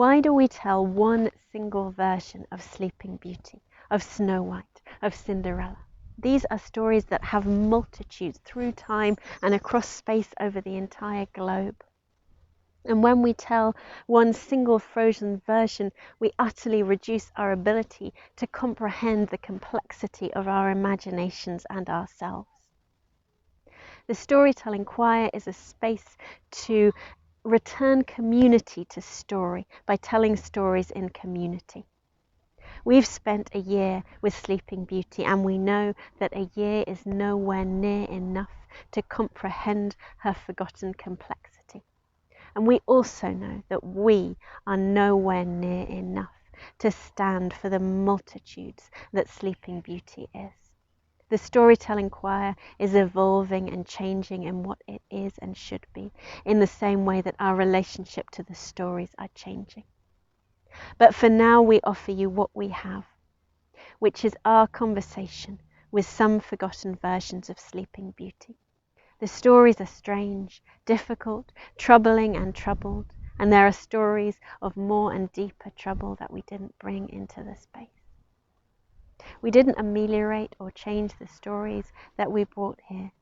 Why do we tell one single version of Sleeping Beauty, of Snow White, of Cinderella? These are stories that have multitudes through time and across space over the entire globe. And when we tell one single frozen version, we utterly reduce our ability to comprehend the complexity of our imaginations and ourselves. The Storytelling Choir is a space to return community to story by telling stories in community. We've spent a year with Sleeping Beauty, and we know that a year is nowhere near enough to comprehend her forgotten complexity. And we also know that we are nowhere near enough to stand for the multitudes that Sleeping Beauty is. The Storytelling Choir is evolving and changing in what it is and should be, in the same way that our relationship to the stories are changing. But for now, we offer you what we have, which is our conversation with some forgotten versions of Sleeping Beauty. The stories are strange, difficult, troubling and troubled, and there are stories of more and deeper trouble that we didn't bring into the space. We didn't ameliorate or change the stories that we brought here.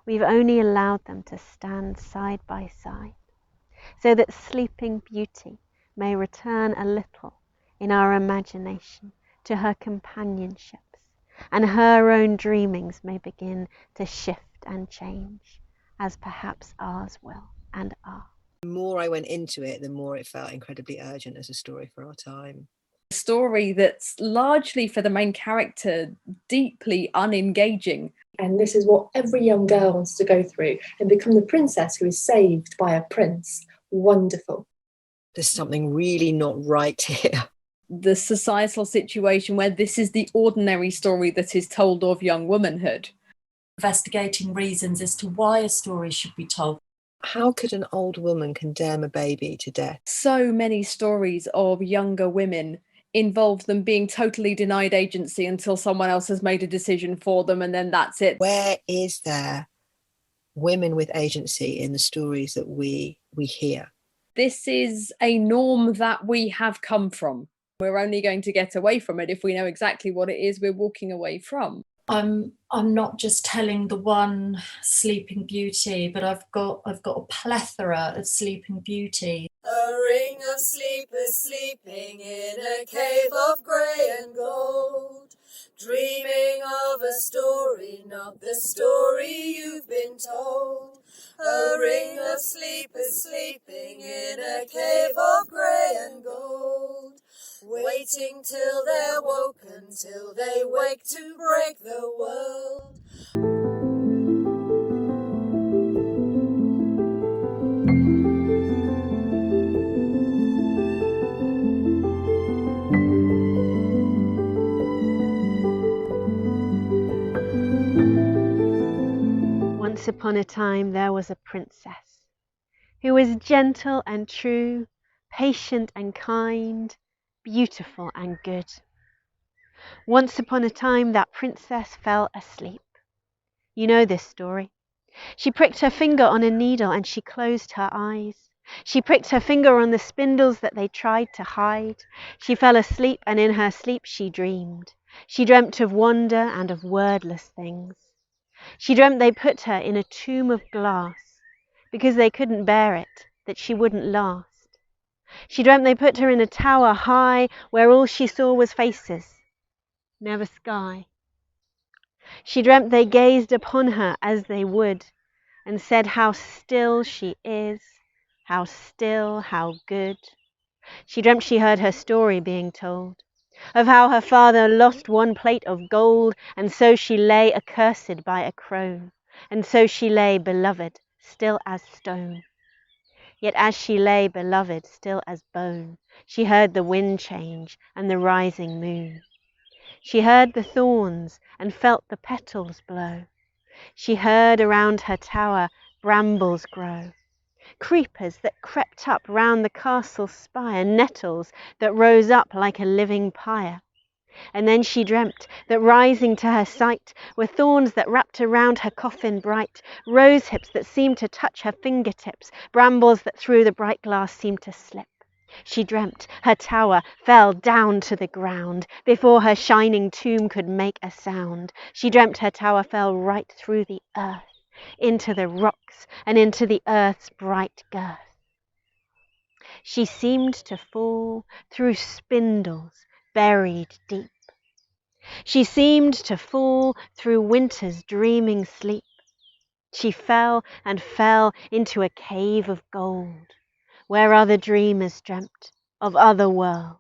We've only allowed them to stand side by side, so that Sleeping Beauty may return a little in our imagination to her companionships, and her own dreamings may begin to shift and change, as perhaps ours will and are. The more I went into it, the more it felt incredibly urgent as a story for our time. A story that's largely, for the main character, deeply unengaging. And this is what every young girl wants to go through, and become the princess who is saved by a prince. Wonderful. There's something really not right here. The societal situation where this is the ordinary story that is told of young womanhood. Investigating reasons as to why a story should be told. How could an old woman condemn a baby to death? So many stories of younger women involve them being totally denied agency until someone else has made a decision for them, and then that's it. Where is there women with agency in the stories that we hear? This is a norm that we have come from. We're only going to get away from it if we know exactly what it is we're walking away from. I'm not just telling the one Sleeping Beauty, but I've got a plethora of Sleeping Beauty. A ring of sleepers sleeping in a cave of grey and gold, dreaming of a story, not the story you've been told. A ring of sleepers sleeping in a cave of grey and gold, waiting till they're woken, till they wake to break the world. Once upon a time there was a princess who was gentle and true, patient and kind, beautiful and good. Once upon a time that princess fell asleep. You know this story. She pricked her finger on a needle and she closed her eyes. She pricked her finger on the spindles that they tried to hide. She fell asleep, and in her sleep she dreamed. She dreamt of wonder and of wordless things. She dreamt they put her in a tomb of glass because they couldn't bear it, that she wouldn't last. She dreamt they put her in a tower high where all she saw was faces, never sky. She dreamt they gazed upon her as they would and said how still she is, how still, how good. She dreamt she heard her story being told, of how her father lost one plate of gold, and so she lay accursed by a crone, and so she lay beloved, still as stone. Yet as she lay beloved, still as bone, she heard the wind change and the rising moon. She heard the thorns and felt the petals blow. She heard around her tower brambles grow, creepers that crept up round the castle spire, nettles that rose up like a living pyre. And then she dreamt that rising to her sight were thorns that wrapped around her coffin bright, rose hips that seemed to touch her fingertips, brambles that through the bright glass seemed to slip. She dreamt her tower fell down to the ground before her shining tomb could make a sound. She dreamt her tower fell right through the earth, into the rocks and into the earth's bright girth. She seemed to fall through spindles buried deep. She seemed to fall through winter's dreaming sleep. She fell and fell into a cave of gold, where other dreamers dreamt of other worlds.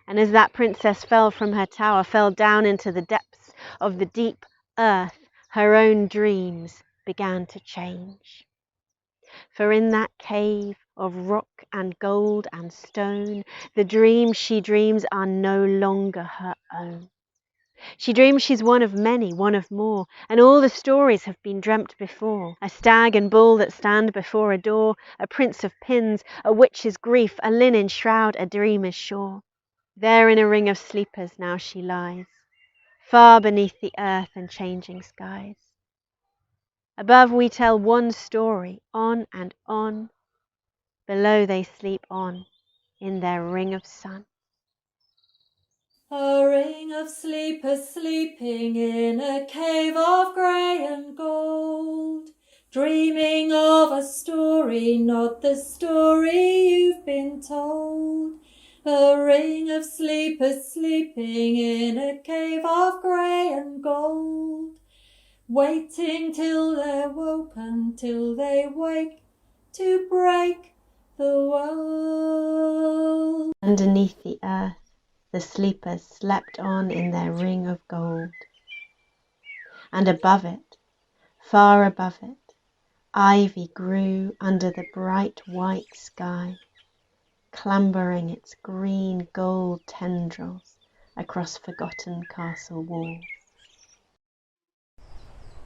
And as that princess fell from her tower, fell down into the depths of the deep earth, her own dreams began to change. For in that cave of rock and gold and stone, the dreams she dreams are no longer her own. She dreams she's one of many, one of more, and all the stories have been dreamt before. A stag and bull that stand before a door, a prince of pins, a witch's grief, a linen shroud, a dreamer's shore. There in a ring of sleepers now she lies, far beneath the earth and changing skies. Above we tell one story, on and on. Below they sleep on in their ring of sun. A ring of sleepers sleeping in a cave of grey and gold, dreaming of a story, not the story you've been told. A ring of sleepers sleeping in a cave of grey and gold, waiting till they're woken, till they wake to break the world. Underneath the earth, the sleepers slept on in their ring of gold. And above it, far above it, ivy grew under the bright white sky, clambering its green gold tendrils across forgotten castle walls.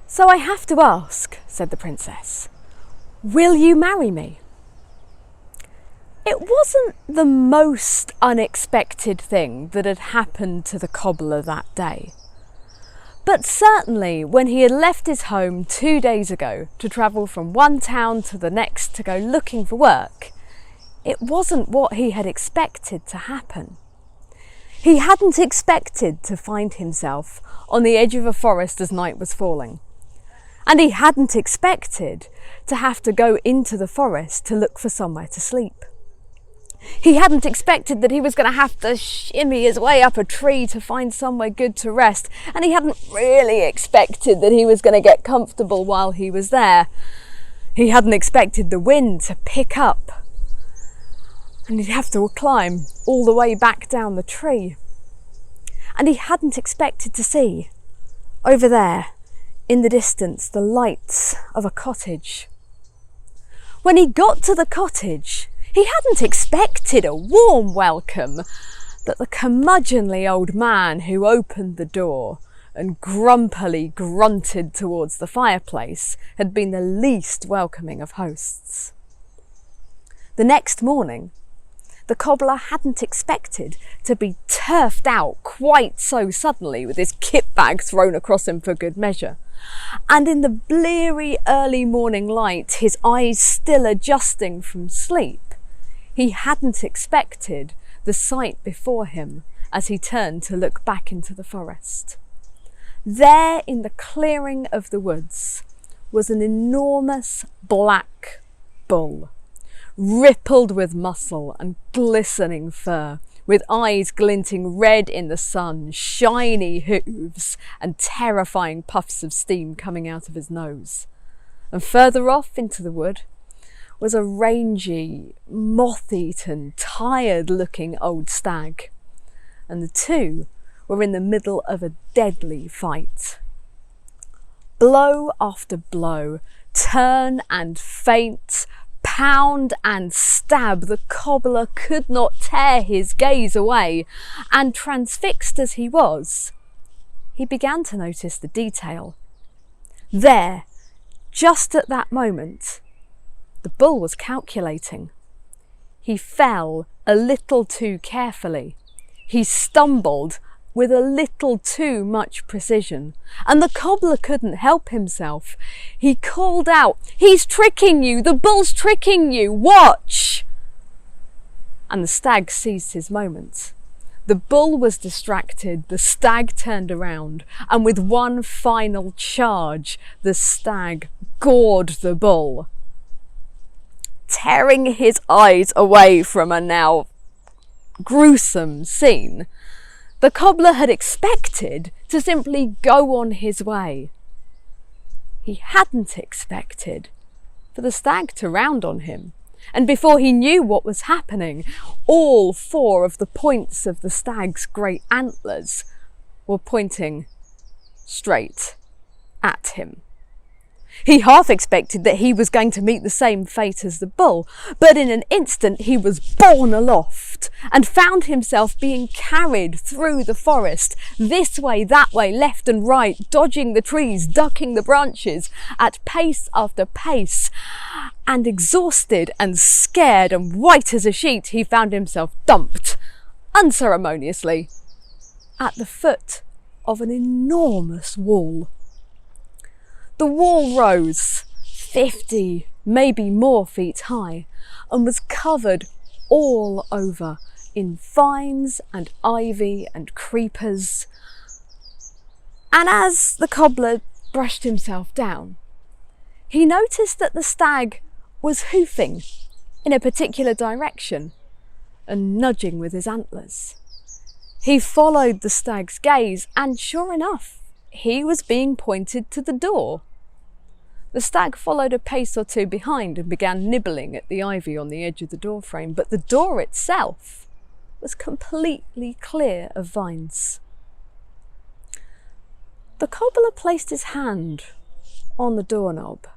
"So I have to ask," said the princess, "will you marry me?" It wasn't the most unexpected thing that had happened to the cobbler that day. But certainly when he had left his home 2 days ago to travel from one town to the next to go looking for work, it wasn't what he had expected to happen. He hadn't expected to find himself on the edge of a forest as night was falling. And he hadn't expected to have to go into the forest to look for somewhere to sleep. He hadn't expected that he was going to have to shimmy his way up a tree to find somewhere good to rest, and he hadn't really expected that he was going to get comfortable while he was there. He hadn't expected the wind to pick up, and he'd have to climb all the way back down the tree. And he hadn't expected to see, over there, in the distance, the lights of a cottage. When he got to the cottage, he hadn't expected a warm welcome, but the curmudgeonly old man who opened the door and grumpily grunted towards the fireplace had been the least welcoming of hosts. The next morning, the cobbler hadn't expected to be turfed out quite so suddenly with his kit bag thrown across him for good measure. And in the bleary early morning light, his eyes still adjusting from sleep, he hadn't expected the sight before him as he turned to look back into the forest. There in the clearing of the woods was an enormous black bull, rippled with muscle and glistening fur, with eyes glinting red in the sun, shiny hooves and terrifying puffs of steam coming out of his nose. And further off into the wood was a rangy, moth-eaten, tired-looking old stag, and the two were in the middle of a deadly fight. Blow after blow, turn and feint, pound and stab, the cobbler could not tear his gaze away, and transfixed as he was, he began to notice the detail. There, just at that moment, the bull was calculating. He fell a little too carefully. He stumbled with a little too much precision, and the cobbler couldn't help himself. He called out, "He's tricking you! The bull's tricking you! Watch!" and the stag seized his moment. The bull was distracted, the stag turned around, and with one final charge, the stag gored the bull, tearing his eyes away from a now gruesome scene. The cobbler had expected to simply go on his way. He hadn't expected for the stag to round on him, and before he knew what was happening, all 4 of the points of the stag's great antlers were pointing straight at him. He half expected that he was going to meet the same fate as the bull, but in an instant he was borne aloft and found himself being carried through the forest, this way, that way, left and right, dodging the trees, ducking the branches, at pace after pace. And exhausted and scared and white as a sheet, he found himself dumped, unceremoniously, at the foot of an enormous wall. The wall rose 50, maybe more feet high, and was covered all over in vines and ivy and creepers. And as the cobbler brushed himself down, he noticed that the stag was hoofing in a particular direction and nudging with his antlers. He followed the stag's gaze, and sure enough, he was being pointed to the door. The stag followed a pace or 2 behind and began nibbling at the ivy on the edge of the door frame, but the door itself was completely clear of vines. The cobbler placed his hand on the doorknob,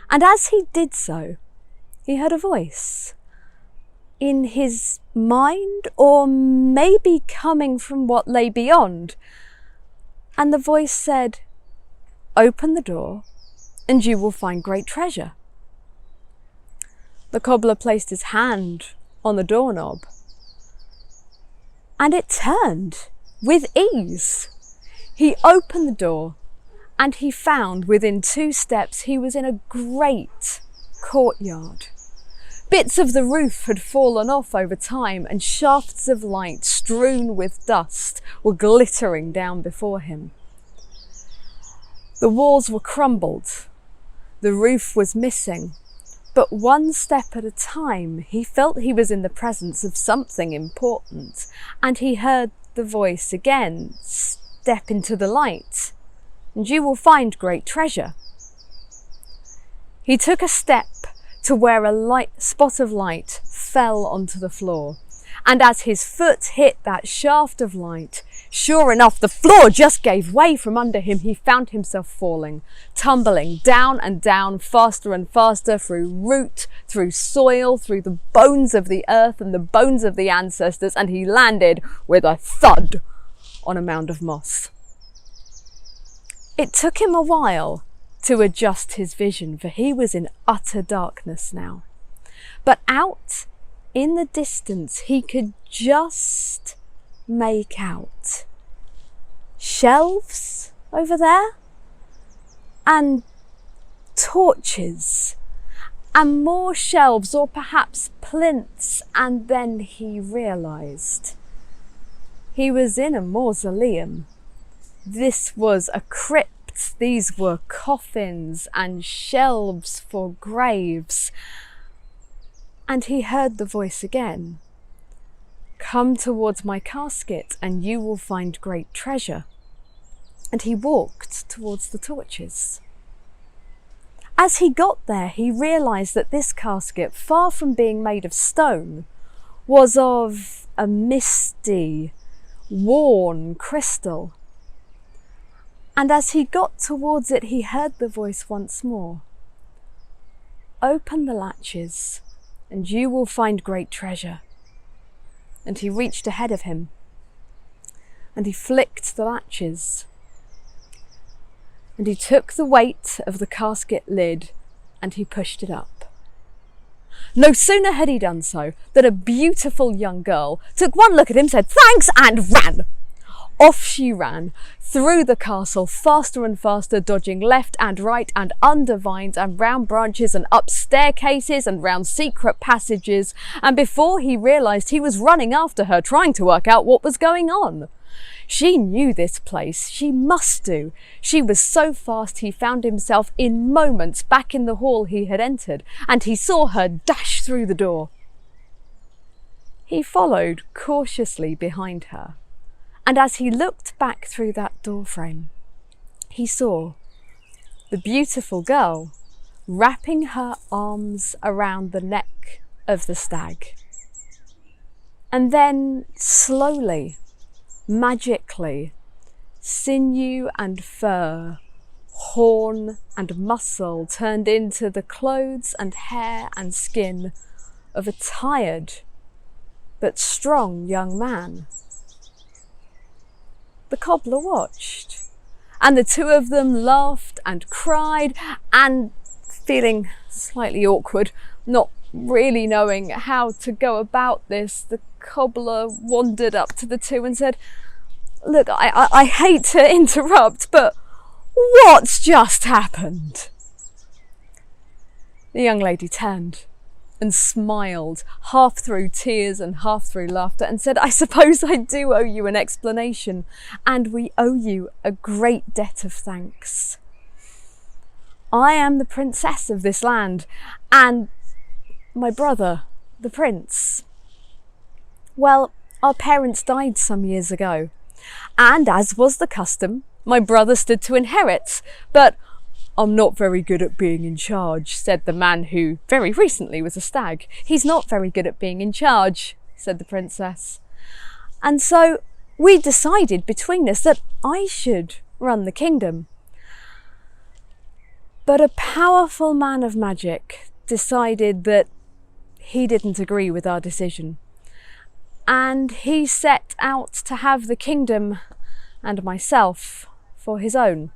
and as he did so, he heard a voice in his mind, or maybe coming from what lay beyond, and the voice said, "Open the door and you will find great treasure." The cobbler placed his hand on the doorknob, and it turned with ease. He opened the door, and he found within 2 steps he was in a great courtyard. Bits of the roof had fallen off over time, and shafts of light strewn with dust were glittering down before him. The walls were crumbled. The roof was missing, but one step at a time he felt he was in the presence of something important, and he heard the voice again, "Step into the light, and you will find great treasure." He took a step to where a spot of light fell onto the floor, and as his foot hit that shaft of light, sure enough, the floor just gave way from under him. He found himself falling, tumbling down and down, faster and faster, through root, through soil, through the bones of the earth and the bones of the ancestors, and he landed with a thud on a mound of moss. It took him a while to adjust his vision, for he was in utter darkness now. But out in the distance, he could just make out shelves over there, and torches, and more shelves, or perhaps plinths, and then he realised he was in a mausoleum. This was a crypt. These were coffins and shelves for graves. And he heard the voice again. "Come towards my casket and you will find great treasure." And he walked towards the torches. As he got there, he realised that this casket, far from being made of stone, was of a misty, worn crystal. And as he got towards it, he heard the voice once more. "Open the latches, and you will find great treasure." And he reached ahead of him, and he flicked the latches, and he took the weight of the casket lid, and he pushed it up. No sooner had he done so than a beautiful young girl took one look at him, said "Thanks," and ran. off she ran through the castle, faster and faster, dodging left and right and under vines and round branches and up staircases and round secret passages. And before he realised, he was running after her, trying to work out what was going on. She knew this place. She must do. She was so fast he found himself in moments back in the hall he had entered, and he saw her dash through the door. He followed cautiously behind her, and as he looked back through that doorframe, he saw the beautiful girl wrapping her arms around the neck of the stag. And then slowly, magically, sinew and fur, horn and muscle turned into the clothes and hair and skin of a tired but strong young man. The cobbler watched, and the two of them laughed and cried, and feeling slightly awkward, not really knowing how to go about this, the cobbler wandered up to the two and said, "Look, I hate to interrupt, but what's just happened?" The young lady turned and smiled, half through tears and half through laughter, and said, "I suppose I do owe you an explanation, and we owe you a great debt of thanks. I am the princess of this land, and my brother, the prince. Well, our parents died some years ago, and as was the custom, my brother stood to inherit, but I'm not very good at being in charge," said the man who very recently was a stag. "He's not very good at being in charge," said the princess. "And so we decided between us that I should run the kingdom. But a powerful man of magic decided that he didn't agree with our decision, and he set out to have the kingdom and myself for his own.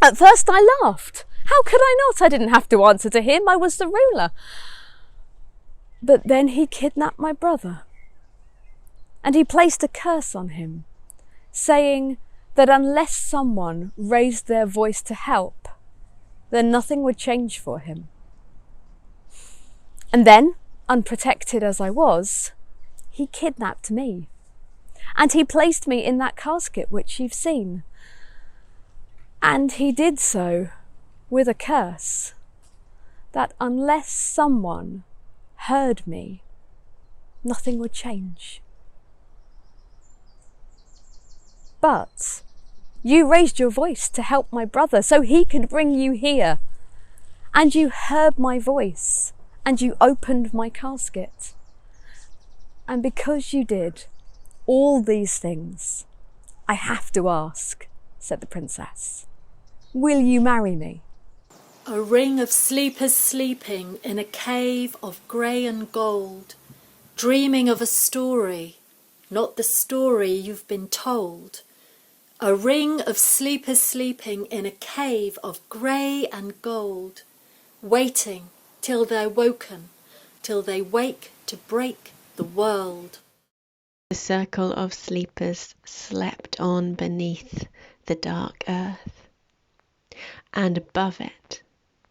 At first I laughed. How could I not? I didn't have to answer to him. I was the ruler. But then he kidnapped my brother, and he placed a curse on him, saying that unless someone raised their voice to help, then nothing would change for him. And then, unprotected as I was, he kidnapped me, and he placed me in that casket which you've seen. And he did so with a curse that unless someone heard me, nothing would change. But you raised your voice to help my brother so he could bring you here. And you heard my voice, and you opened my casket. And because you did all these things, I have to ask," said the princess, "will you marry me?" A ring of sleepers sleeping in a cave of grey and gold, dreaming of a story, not the story you've been told. A ring of sleepers sleeping in a cave of grey and gold, waiting till they're woken, till they wake to break the world. The circle of sleepers slept on beneath the dark earth, and above it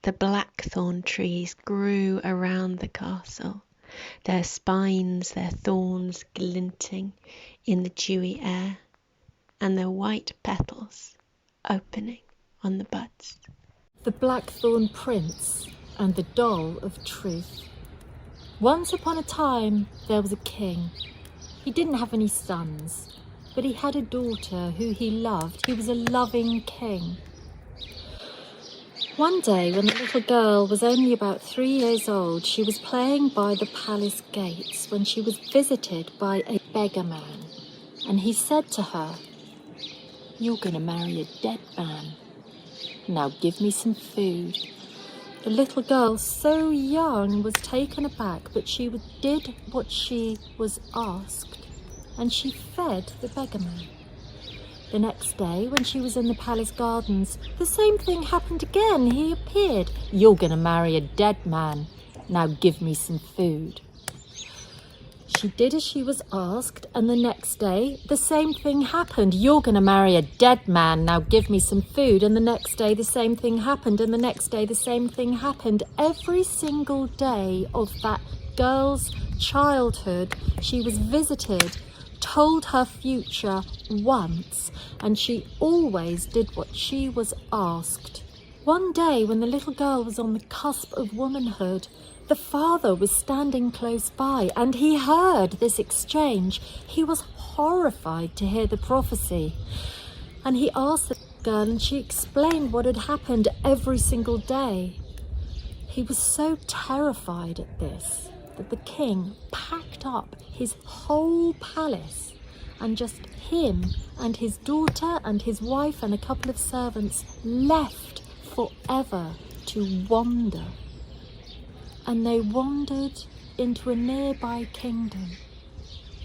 the blackthorn trees grew around the castle, their spines, their thorns glinting in the dewy air, and their white petals opening on the buds. The Blackthorn Prince and the Doll of Truth. Once upon a time there was a king. He didn't have any sons, but he had a daughter who he loved. He was a loving king. One day, when the little girl was only about 3 years old, she was playing by the palace gates when she was visited by a beggar man. And he said to her, "You're going to marry a dead man. Now give me some food." The little girl, so young, was taken aback, but she did what she was asked, and she fed the beggar man. The next day, when she was in the palace gardens, the same thing happened again. He appeared. "You're going to marry a dead man. Now give me some food." she did as she was asked, and the next day the same thing happened. You're going to marry a dead man, now give me some food. And the next day the same thing happened, and the next day the same thing happened. Every single day of that girl's childhood, she was visited, told her future once, and she always did what she was asked. One day, when the little girl was on the cusp of womanhood, the father was standing close by, and he heard this exchange. He was horrified to hear the prophecy, and he asked the girl, and she explained what had happened every single day. He was so terrified at this that the king packed up his whole palace, and just him and his daughter and his wife and a couple of servants left forever to wander. And they wandered into a nearby kingdom.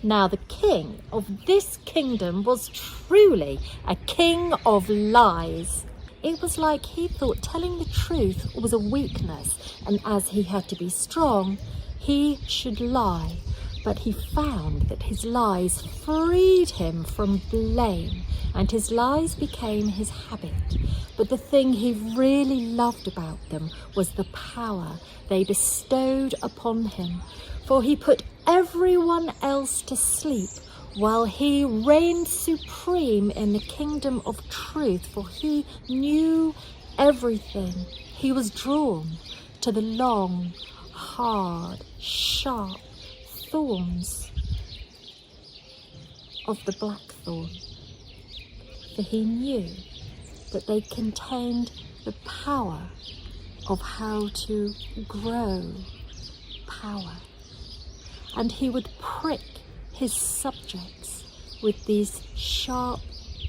Now the king of this kingdom was truly a king of lies. It was like he thought telling the truth was a weakness, and as he had to be strong, he should lie. But he found that his lies freed him from blame, and his lies became his habit. But the thing he really loved about them was the power they bestowed upon him, for he put everyone else to sleep while he reigned supreme in the kingdom of truth, for he knew everything. He was drawn to the long, hard, sharp thorns of the blackthorn, for he knew that they contained the power of how to grow power. And he would prick his subjects with these sharp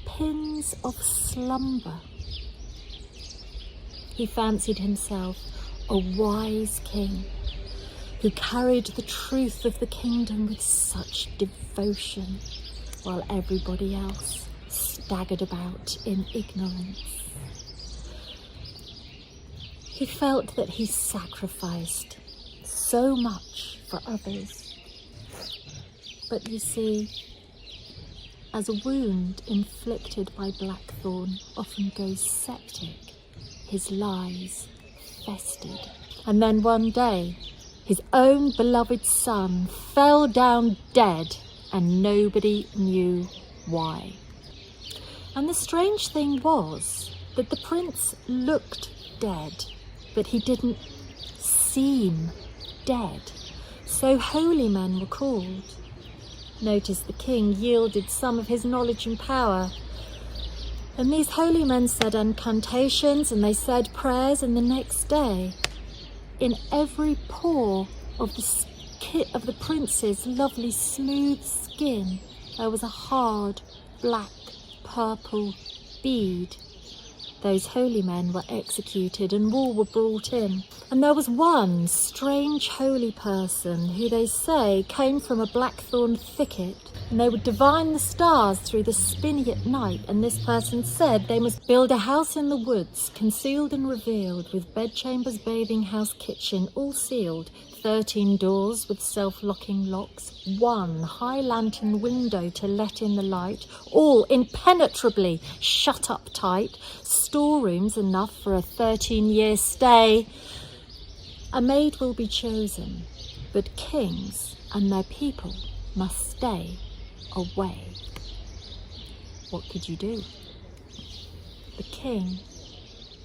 pins of slumber. He fancied himself a wise king who carried the truth of the kingdom with such devotion, while everybody else staggered about in ignorance. He felt that he sacrificed so much for others. But you see, as a wound inflicted by blackthorn often goes septic, his lies festered. And then one day, his own beloved son fell down dead, and nobody knew why. And the strange thing was that the prince looked dead, but he didn't seem dead. So holy men were called. Notice the king yielded some of his knowledge and power. And these holy men said incantations, and they said prayers, and the next day, in every pore of the prince's lovely smooth skin, there was a hard, black, purple bead. Those holy men were executed, and all were brought in. And there was one strange holy person who they say came from a blackthorn thicket, and they would divine the stars through the spinny at night. And this person said they must build a house in the woods, concealed and revealed, with bedchambers, bathing house, kitchen, all sealed, 13 doors with self-locking locks, 1 high lantern window to let in the light, all impenetrably shut up tight, storerooms enough for a 13-year stay. A maid will be chosen, but kings and their people must stay away. What could you do? The king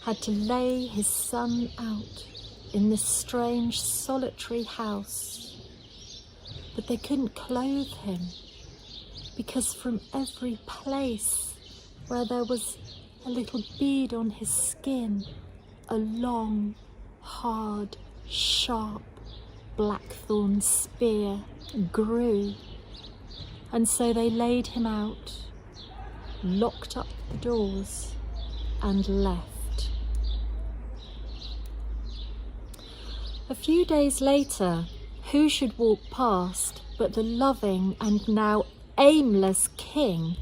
had to lay his son out in this strange solitary house, but they couldn't clothe him, because from every place where there was a little bead on his skin, a long, hard, sharp blackthorn spear grew. And so they laid him out, locked up the doors, and left. A few days later, who should walk past but the loving and now aimless king,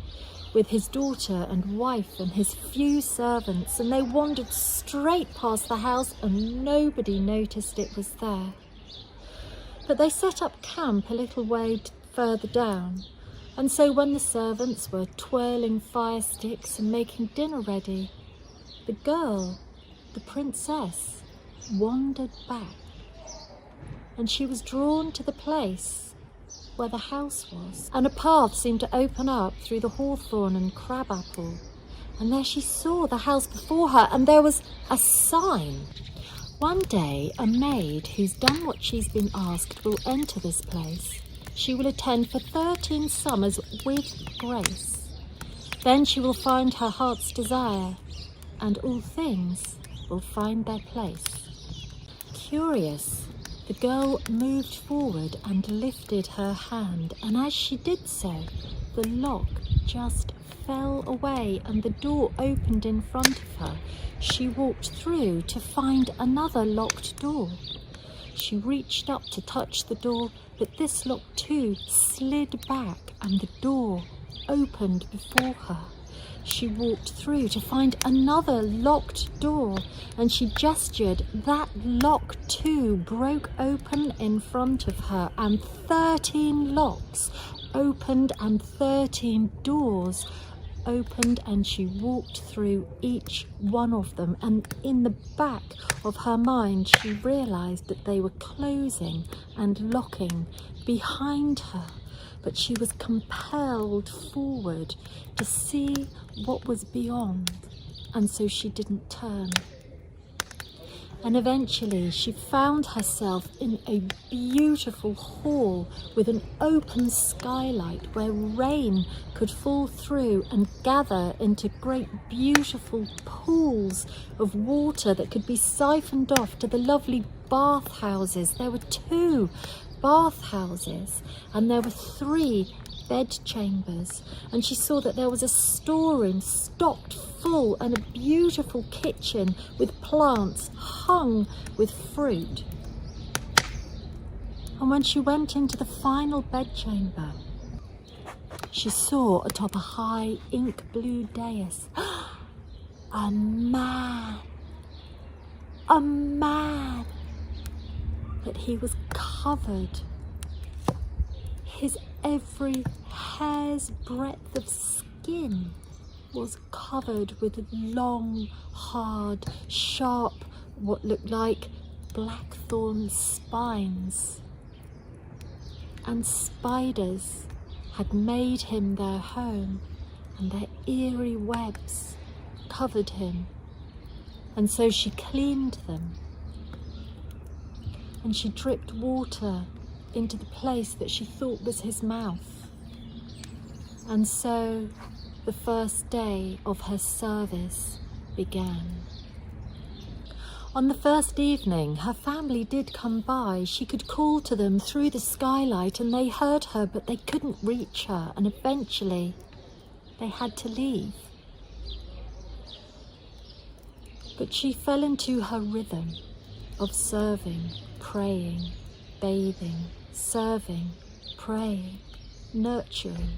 with his daughter and wife and his few servants, and they wandered straight past the house, and nobody noticed it was there. But they set up camp a little way further down, and so when the servants were twirling fire sticks and making dinner ready, the girl, the princess, wandered back, and she was drawn to the place where the house was, and a path seemed to open up through the hawthorn and crabapple, and there she saw the house before her, and there was a sign. One day a maid who's done what she's been asked will enter this place. She will attend for 13 summers with grace. Then she will find her heart's desire, and all things will find their place. Curious, the girl moved forward and lifted her hand, and as she did so, the lock just fell away and the door opened in front of her. She walked through to find another locked door. She reached up to touch the door, but this lock too slid back and the door opened before her. She walked through to find another locked door, and she gestured. That lock too broke open in front of her, and 13 locks opened and 13 doors opened, and she walked through each one of them, and in the back of her mind she realised that they were closing and locking behind her, but she was compelled forward to see what was beyond, and so she didn't turn. And eventually she found herself in a beautiful hall with an open skylight where rain could fall through and gather into great beautiful pools of water that could be siphoned off to the lovely bathhouses. There were 2 bathhouses and there were 3 bed chambers, and she saw that there was a storeroom stocked full and a beautiful kitchen with plants hung with fruit. And when she went into the final bedchamber, she saw atop a high ink blue dais a man, but he was covered. His every hair's breadth of skin was covered with long, hard, sharp, what looked like blackthorn spines. And spiders had made him their home, and their eerie webs covered him. And so she cleaned them, and she dripped water into the place that she thought was his mouth. And so the first day of her service began. On the first evening, her family did come by. She could call to them through the skylight, and they heard her, but they couldn't reach her, and eventually they had to leave. But she fell into her rhythm of serving, praying, bathing, serving, praying, nurturing,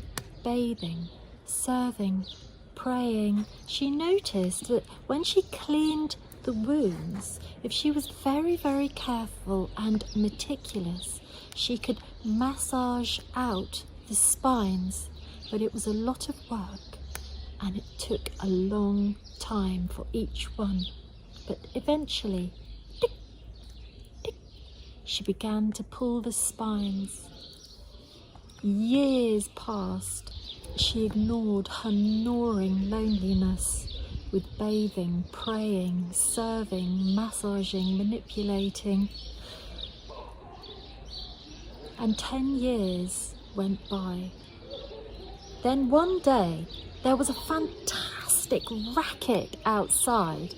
bathing, serving, praying. She noticed that when she cleaned the wounds, if she was very, very careful and meticulous, she could massage out the spines, but it was a lot of work and it took a long time for each one. But eventually, tick, tick, she began to pull the spines. Years passed. She ignored her gnawing loneliness with bathing, praying, serving, massaging, manipulating. And 10 years went by. Then one day, there was a fantastic racket outside.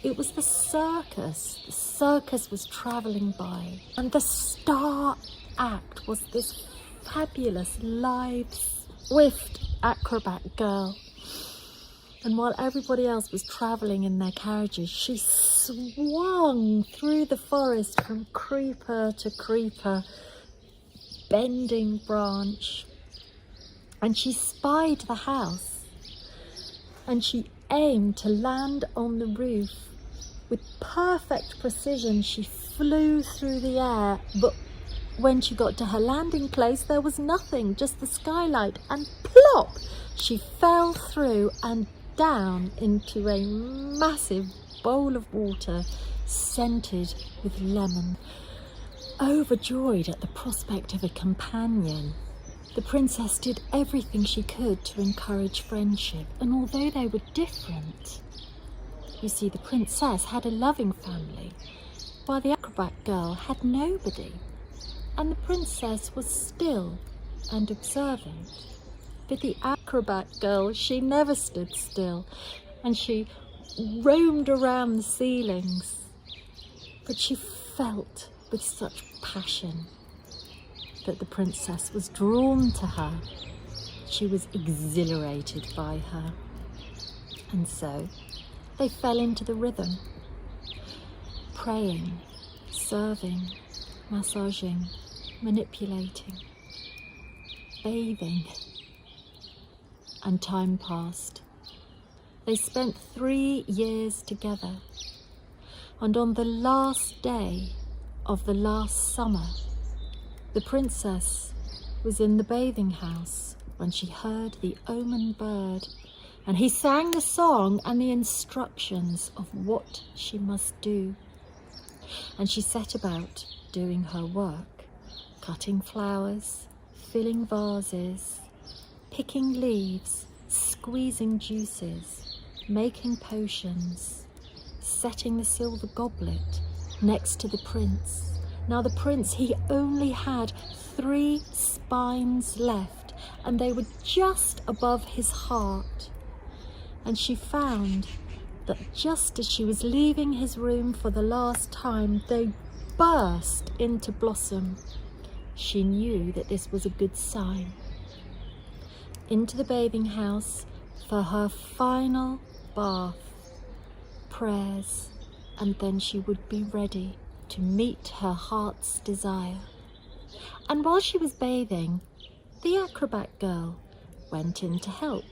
It was the circus. The circus was travelling by, and the star act was this fabulous, live, swift acrobat girl. And while everybody else was travelling in their carriages, she swung through the forest from creeper to creeper, bending branch, and she spied the house, and she aimed to land on the roof. With perfect precision, she flew through the air, but when she got to her landing place, there was nothing, just the skylight, and plop! She fell through and down into a massive bowl of water scented with lemon. Overjoyed at the prospect of a companion, the princess did everything she could to encourage friendship, and although they were different, you see, the princess had a loving family, while the acrobat girl had nobody, and the princess was still and observant. But the acrobat girl, she never stood still, and she roamed around the ceilings. But she felt with such passion that the princess was drawn to her. She was exhilarated by her. And so they fell into the rhythm, praying, serving, massaging, manipulating, bathing. And time passed. They spent 3 years together. And on the last day of the last summer, the princess was in the bathing house when she heard the omen bird, and he sang the song and the instructions of what she must do. And she set about doing her work, cutting flowers, filling vases, picking leaves, squeezing juices, making potions, setting the silver goblet next to the prince. Now the prince, he only had 3 spines left, and they were just above his heart. And she found that just as she was leaving his room for the last time, they burst into blossom. She knew that this was a good sign. Into the bathing house for her final bath, prayers, and then she would be ready to meet her heart's desire. And while she was bathing, the acrobat girl went in to help,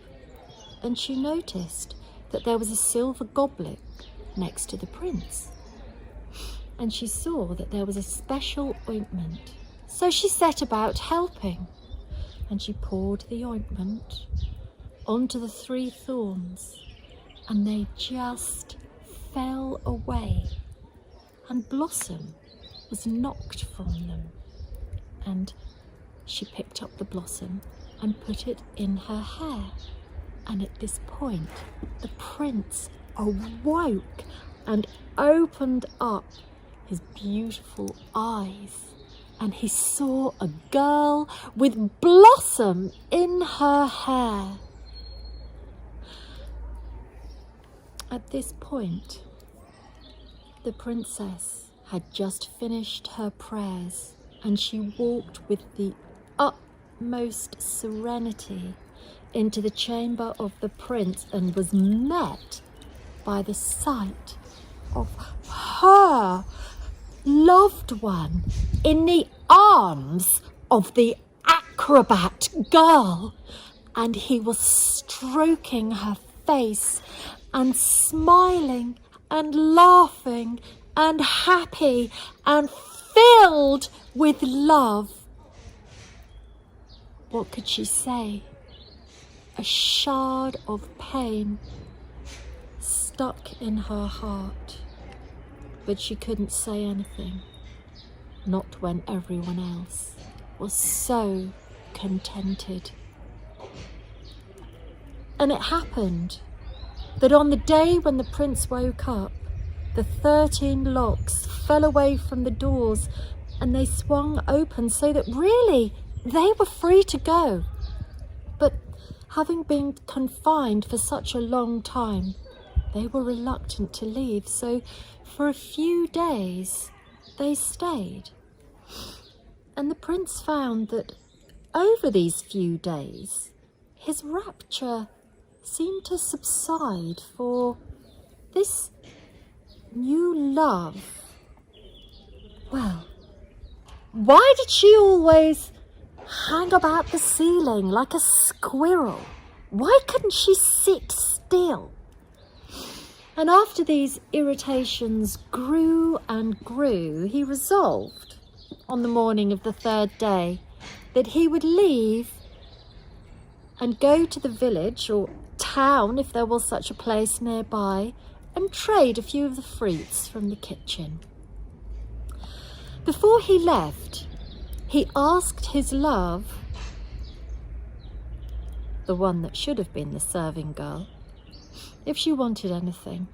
and she noticed that there was a silver goblet next to the prince, and she saw that there was a special ointment. So she set about helping, and she poured the ointment onto the 3 thorns, and they just fell away, and blossom was knocked from them. And she picked up the blossom and put it in her hair. And at this point, the prince awoke and opened up his beautiful eyes, and he saw a girl with blossom in her hair. At this point, the princess had just finished her prayers, and she walked with the utmost serenity into the chamber of the prince, and was met by the sight of her loved one in the arms of the acrobat girl. And he was stroking her face and smiling and laughing and happy and filled with love. What could she say? A shard of pain stuck in her heart, but she couldn't say anything, not when everyone else was so contented. And it happened that on the day when the prince woke up, the 13 locks fell away from the doors, and they swung open so that really they were free to go. But having been confined for such a long time, they were reluctant to leave, so for a few days they stayed. And the prince found that over these few days, his rapture seemed to subside, for this new love, well, why did she always hang about the ceiling like a squirrel? Why couldn't she sit still? And after these irritations grew and grew, he resolved on the morning of the third day that he would leave and go to the village or town, if there was such a place nearby, and trade a few of the fruits from the kitchen. Before he left, he asked his love, the one that should have been the serving girl, if she wanted anything.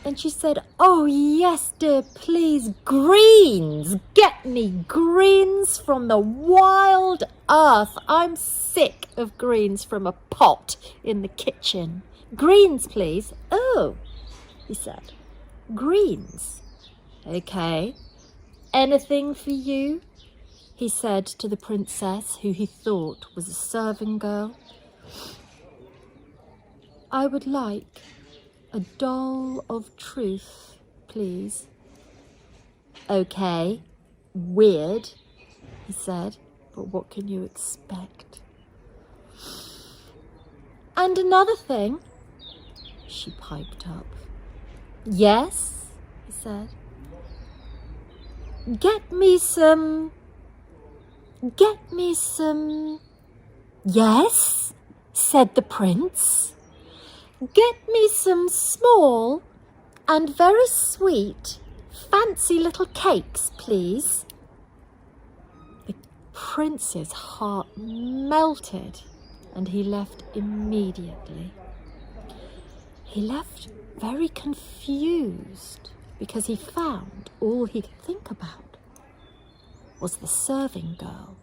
And she said, "Oh yes, dear, please, greens! Get me greens from the wild earth. I'm sick of greens from a pot in the kitchen. Greens, please." "Oh," he said, "greens. Okay. Anything for you?" he said to the princess, who he thought was a serving girl. "I would like a doll of truth, please." "Okay, weird," he said, "but what can you expect?" "And another thing," she piped up. "Yes," he said. Get me some... "Yes," said the prince. "Get me some small and very sweet, fancy little cakes, please." The prince's heart melted and he left immediately. He left very confused because he found all he could think about was the serving girl.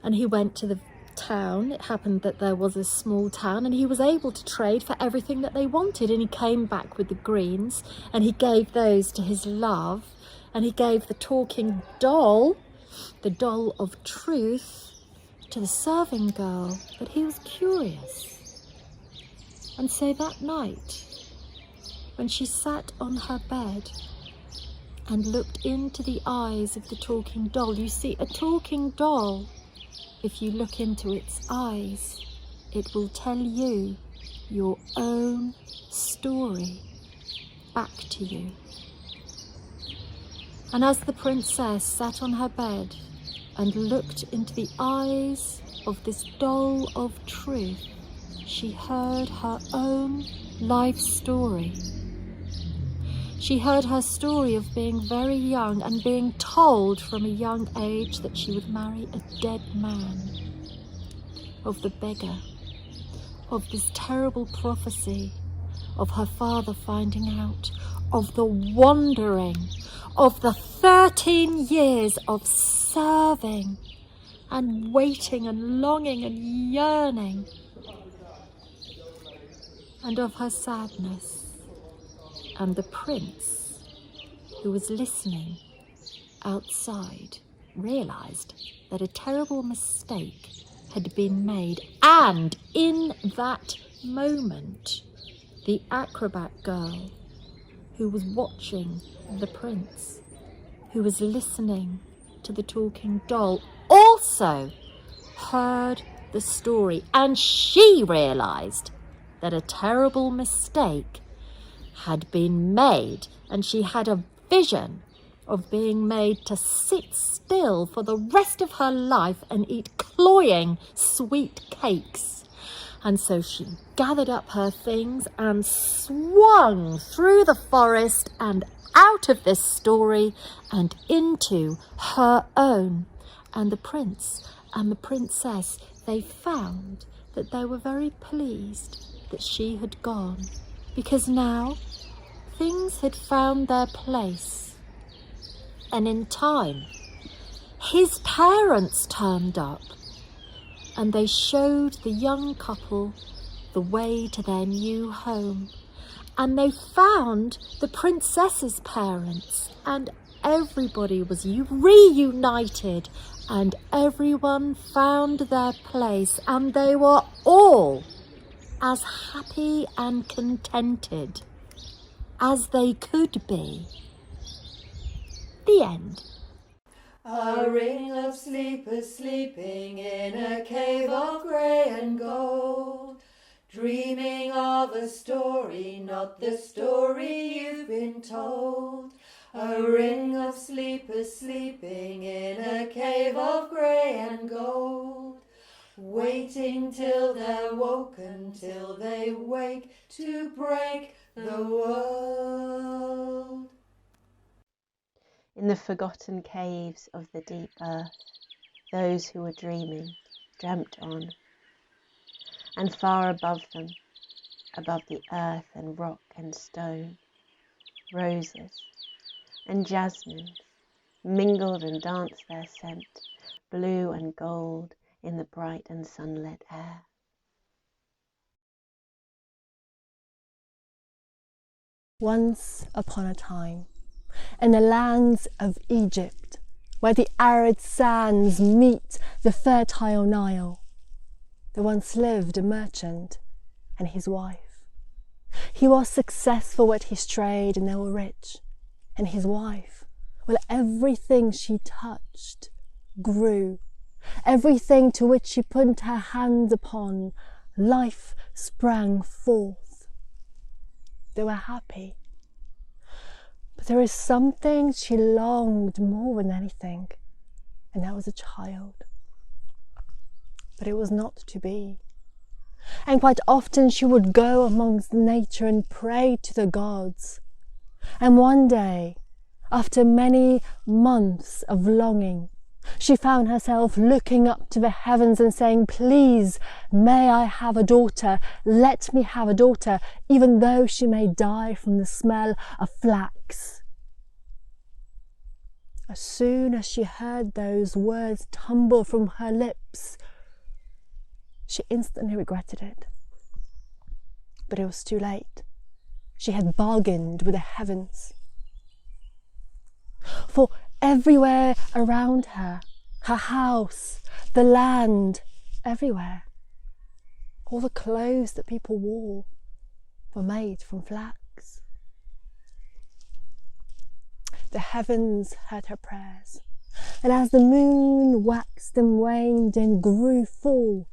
And he went to the town. It happened that there was a small town, and he was able to trade for everything that they wanted. And he came back with the greens, and he gave those to his love, and he gave the talking doll, the doll of truth, to the serving girl. But he was curious. And so that night, when she sat on her bed and looked into the eyes of the talking doll, you see, a talking doll, if you look into its eyes, it will tell you your own story back to you. And as the princess sat on her bed and looked into the eyes of this doll of truth, she heard her own life story. She heard her story of being very young and being told from a young age that she would marry a dead man, of the beggar, of this terrible prophecy, of her father finding out, of the wandering, of the 13 years of serving and waiting and longing and yearning, and of her sadness. And the prince, who was listening outside, realised that a terrible mistake had been made. And in that moment, the acrobat girl, who was watching the prince, who was listening to the talking doll, also heard the story. And she realised that a terrible mistake had been made, and she had a vision of being made to sit still for the rest of her life and eat cloying sweet cakes. And so she gathered up her things and swung through the forest and out of this story and into her own. And the prince and the princess, they found that they were very pleased that she had gone, because now things had found their place. And in time, his parents turned up, and they showed the young couple the way to their new home. And they found the princess's parents, and everybody was reunited, and everyone found their place, and they were all as happy and contented as they could be. The end. A ring of sleepers sleeping in a cave of grey and gold, dreaming of a story, not the story you've been told. A ring of of sleepers sleeping in a cave of grey and gold, waiting till they're woken, till they wake to break the world. In the forgotten caves of the deep earth, those who were dreaming dreamt on, and far above them, above the earth and rock and stone, roses and jasmines mingled and danced their scent, blue and gold in the bright and sunlit air. Once upon a time, in the lands of Egypt, where the arid sands meet the fertile Nile, there once lived a merchant and his wife. He was successful at his trade and they were rich, and his wife, well, everything she touched grew. Everything to which she put her hands upon, life sprang forth. They were happy. But there is something she longed more than anything, and that was a child. But it was not to be. And quite often she would go amongst nature and pray to the gods. And one day, after many months of longing, she found herself looking up to the heavens and saying, "Please, may I have a daughter? Let me have a daughter, even though she may die from the smell of flax." As soon as she heard those words tumble from her lips, she instantly regretted it. But it was too late. She had bargained with the heavens. For everywhere around her, her house, the land, everywhere, all the clothes that people wore were made from flax. The heavens heard her prayers, and as the moon waxed and waned and grew full,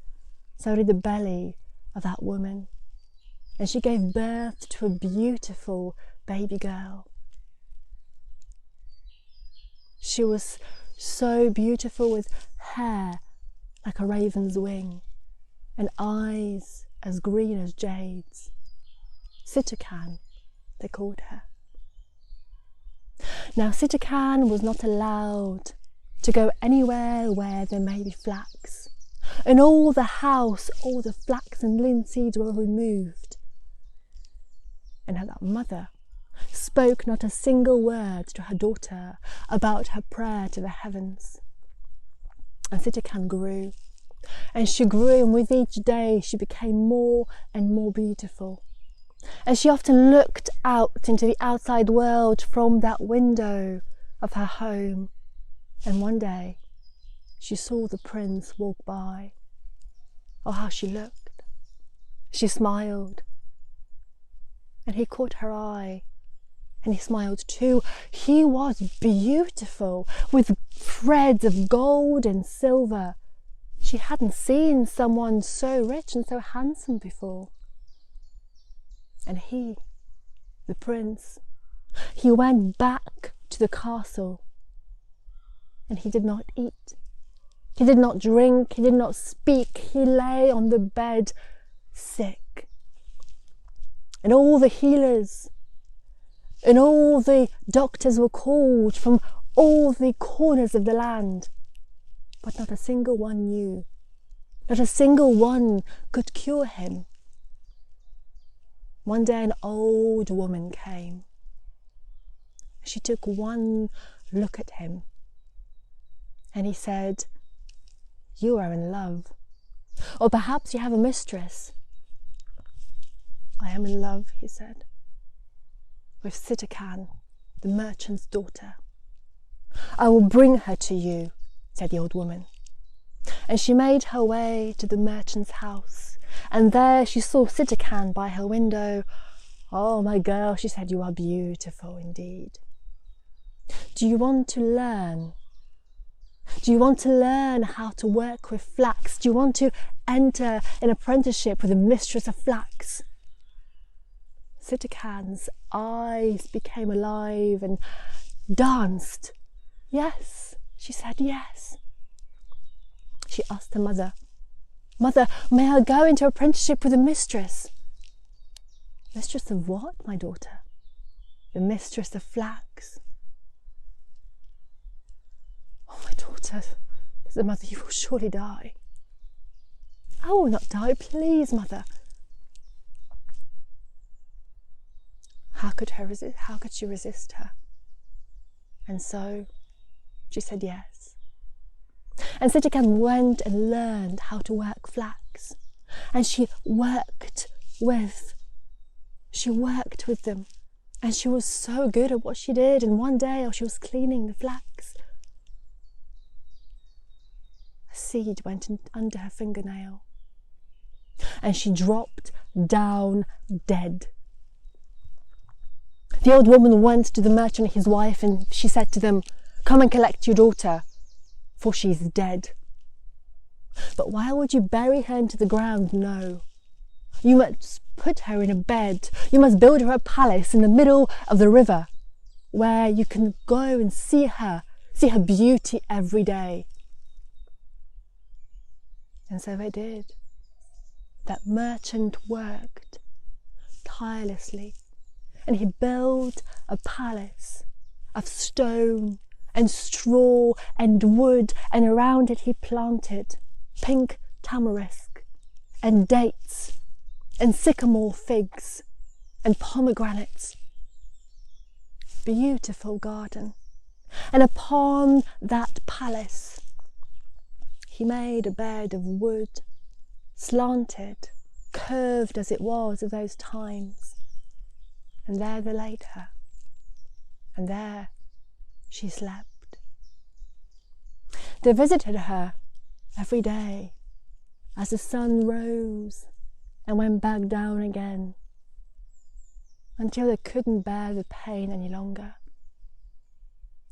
so did the belly of that woman, and she gave birth to a beautiful baby girl. She was so beautiful, with hair like a raven's wing and eyes as green as jades. Sitakan, they called her. Now Sitakan was not allowed to go anywhere where there may be flax. In all the house, all the flax and linseeds were removed. And that mother spoke not a single word to her daughter about her prayer to the heavens. And Sitakan grew, and she grew, and with each day she became more and more beautiful. And she often looked out into the outside world from that window of her home, and one day she saw the prince walk by. Oh, how she looked! She smiled, and he caught her eye, and he smiled too. He was beautiful, with threads of gold and silver. She hadn't seen someone so rich and so handsome before. And he, the prince, he went back to the castle, and he did not eat. He did not drink, he did not speak. He lay on the bed, sick. And all the healers and all the doctors were called from all the corners of the land, but not a single one knew. Not a single one could cure him. One day an old woman came. She took one look at him, and he said, "You are in love, or perhaps you have a mistress." "I am in love," he said, "with Sitakan, the merchant's daughter." "I will bring her to you," said the old woman. And she made her way to the merchant's house, and there she saw Sitakan by her window. "Oh, my girl," she said, "you are beautiful indeed. Do you want to learn? Do you want to learn how to work with flax? Do you want to enter an apprenticeship with a mistress of flax?" Sitakan's eyes became alive, and danced. Yes, she said, yes. She asked her mother, Mother, may I go into apprenticeship with a mistress? Mistress of what, my daughter? The mistress of flax. Oh, my daughter, said the mother, you will surely die. I will not die, please, mother. How could she resist her? And so she said yes. And Sitakan went and learned how to work flax, and she worked with them, and she was so good at what she did. And one day, while she was cleaning the flax, a seed went under her fingernail, and she dropped down dead. The old woman went to the merchant and his wife, and she said to them, "Come and collect your daughter, for she is dead." "But why would you bury her into the ground?" "No, you must put her in a bed. You must build her a palace in the middle of the river, where you can go and see her beauty every day." And so they did. That merchant worked tirelessly, and he built a palace of stone and straw and wood, and around it he planted pink tamarisk and dates and sycamore figs and pomegranates. Beautiful garden. And upon that palace he made a bed of wood, slanted, curved as it was of those times. And there they laid her, and there she slept. They visited her every day as the sun rose and went back down again, until they couldn't bear the pain any longer.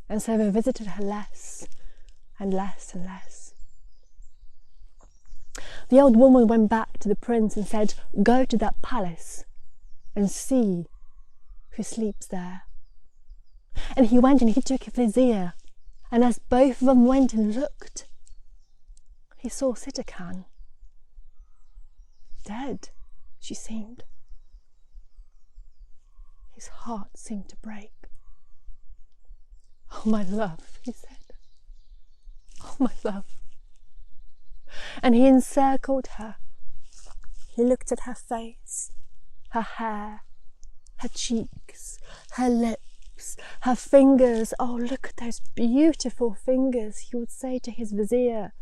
And so they visited her less and less and less. The old woman went back to the prince and said, "Go to that palace and see who sleeps there." And he went and he took a vizier, and as both of them went and looked, he saw Sitakan. Dead, she seemed. His heart seemed to break. "Oh, my love," he said. "Oh, my love." And he encircled her. He looked at her face, her hair, her cheeks, her lips, her fingers. "Oh, look at those beautiful fingers," he would say to his vizier.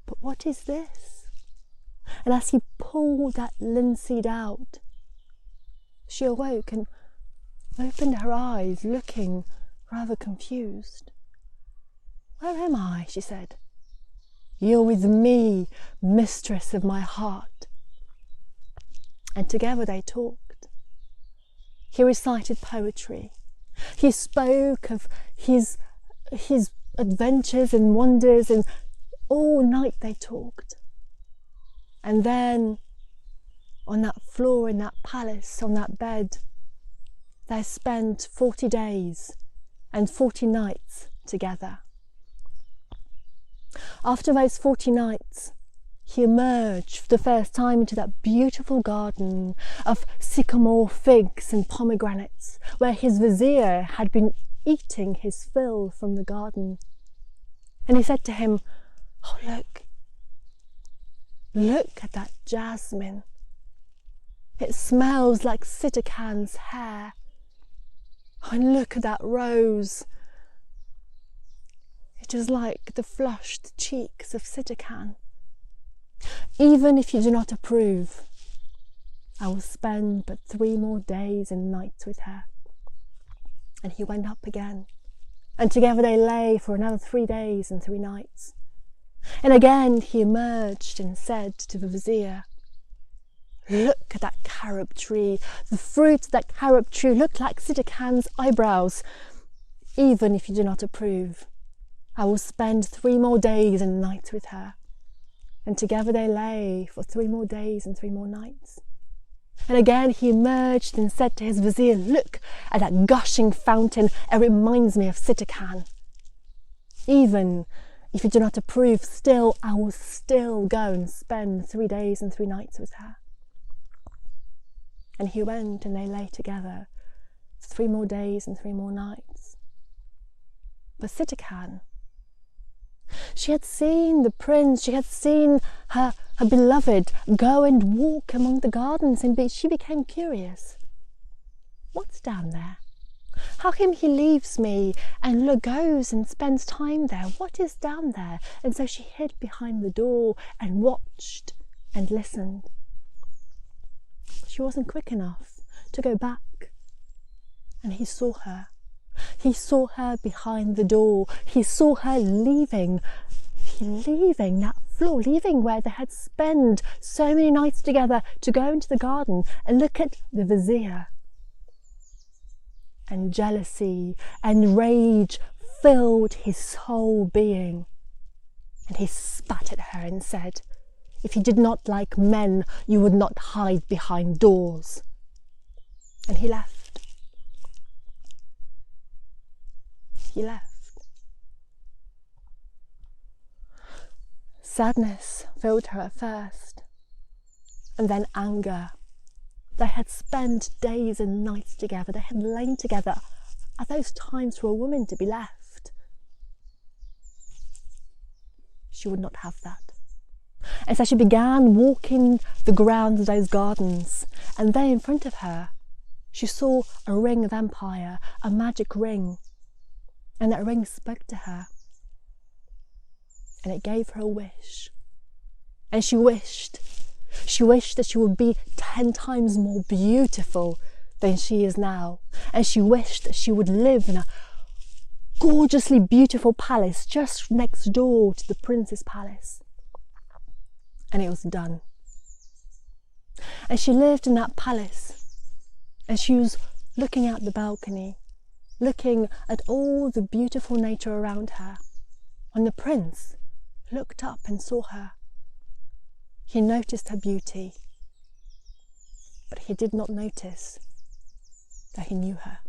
"But what is this?" And as he pulled that linseed out, she awoke and opened her eyes, looking rather confused. "Where am I?" she said. "You're with me, mistress of my heart." And together they talked. He recited poetry. He spoke of his adventures and wonders, and all night they talked. And then, on that floor in that palace, on that bed, they spent 40 days and 40 nights together. After those 40 nights, he emerged for the first time into that beautiful garden of sycamore figs and pomegranates, where his vizier had been eating his fill from the garden. And he said to him, "Oh, look at that jasmine. It smells like Sitakan's hair. Oh, and look at that rose. It is like the flushed cheeks of Sitakan. Even if you do not approve, I will spend but 3 more days and nights with her." And he went up again, and together they lay for another 3 days and 3 nights. And again he emerged and said to the vizier, "Look at that carob tree. The fruits of that carob tree look like Sitakan's eyebrows. Even if you do not approve, I will spend 3 more days and nights with her." And together they lay for 3 more days and 3 more nights. And again he emerged and said to his vizier, "Look at that gushing fountain, it reminds me of Sitakan. Even if you do not approve, still I will still go and spend 3 days and 3 nights with her." And he went, and they lay together 3 more days and 3 more nights. But Sitakan, she had seen the prince, she had seen her beloved go and walk among the gardens, and she became curious. What's down there? How come he leaves me and goes and spends time there? What is down there? And so she hid behind the door and watched and listened. She wasn't quick enough to go back. And he saw her. He saw her behind the door. He saw her leaving that floor, leaving where they had spent so many nights together to go into the garden and look at the vizier. And jealousy and rage filled his whole being. And he spat at her and said, "If you did not like men, you would not hide behind doors." And he left. He left. Sadness filled her at first, and then anger. They had spent days and nights together. They had lain together. Are those times for a woman to be left? She would not have that. And so she began walking the grounds of those gardens, and there in front of her she saw a ring of empire, a magic ring, and that ring spoke to her, and it gave her a wish. And she wished that she would be 10 times more beautiful than she is now, and she wished that she would live in a gorgeously beautiful palace just next door to the prince's palace. And it was done. And she lived in that palace, and she was looking out the balcony, looking at all the beautiful nature around her, when the prince looked up and saw her. He noticed her beauty, but he did not notice that he knew her.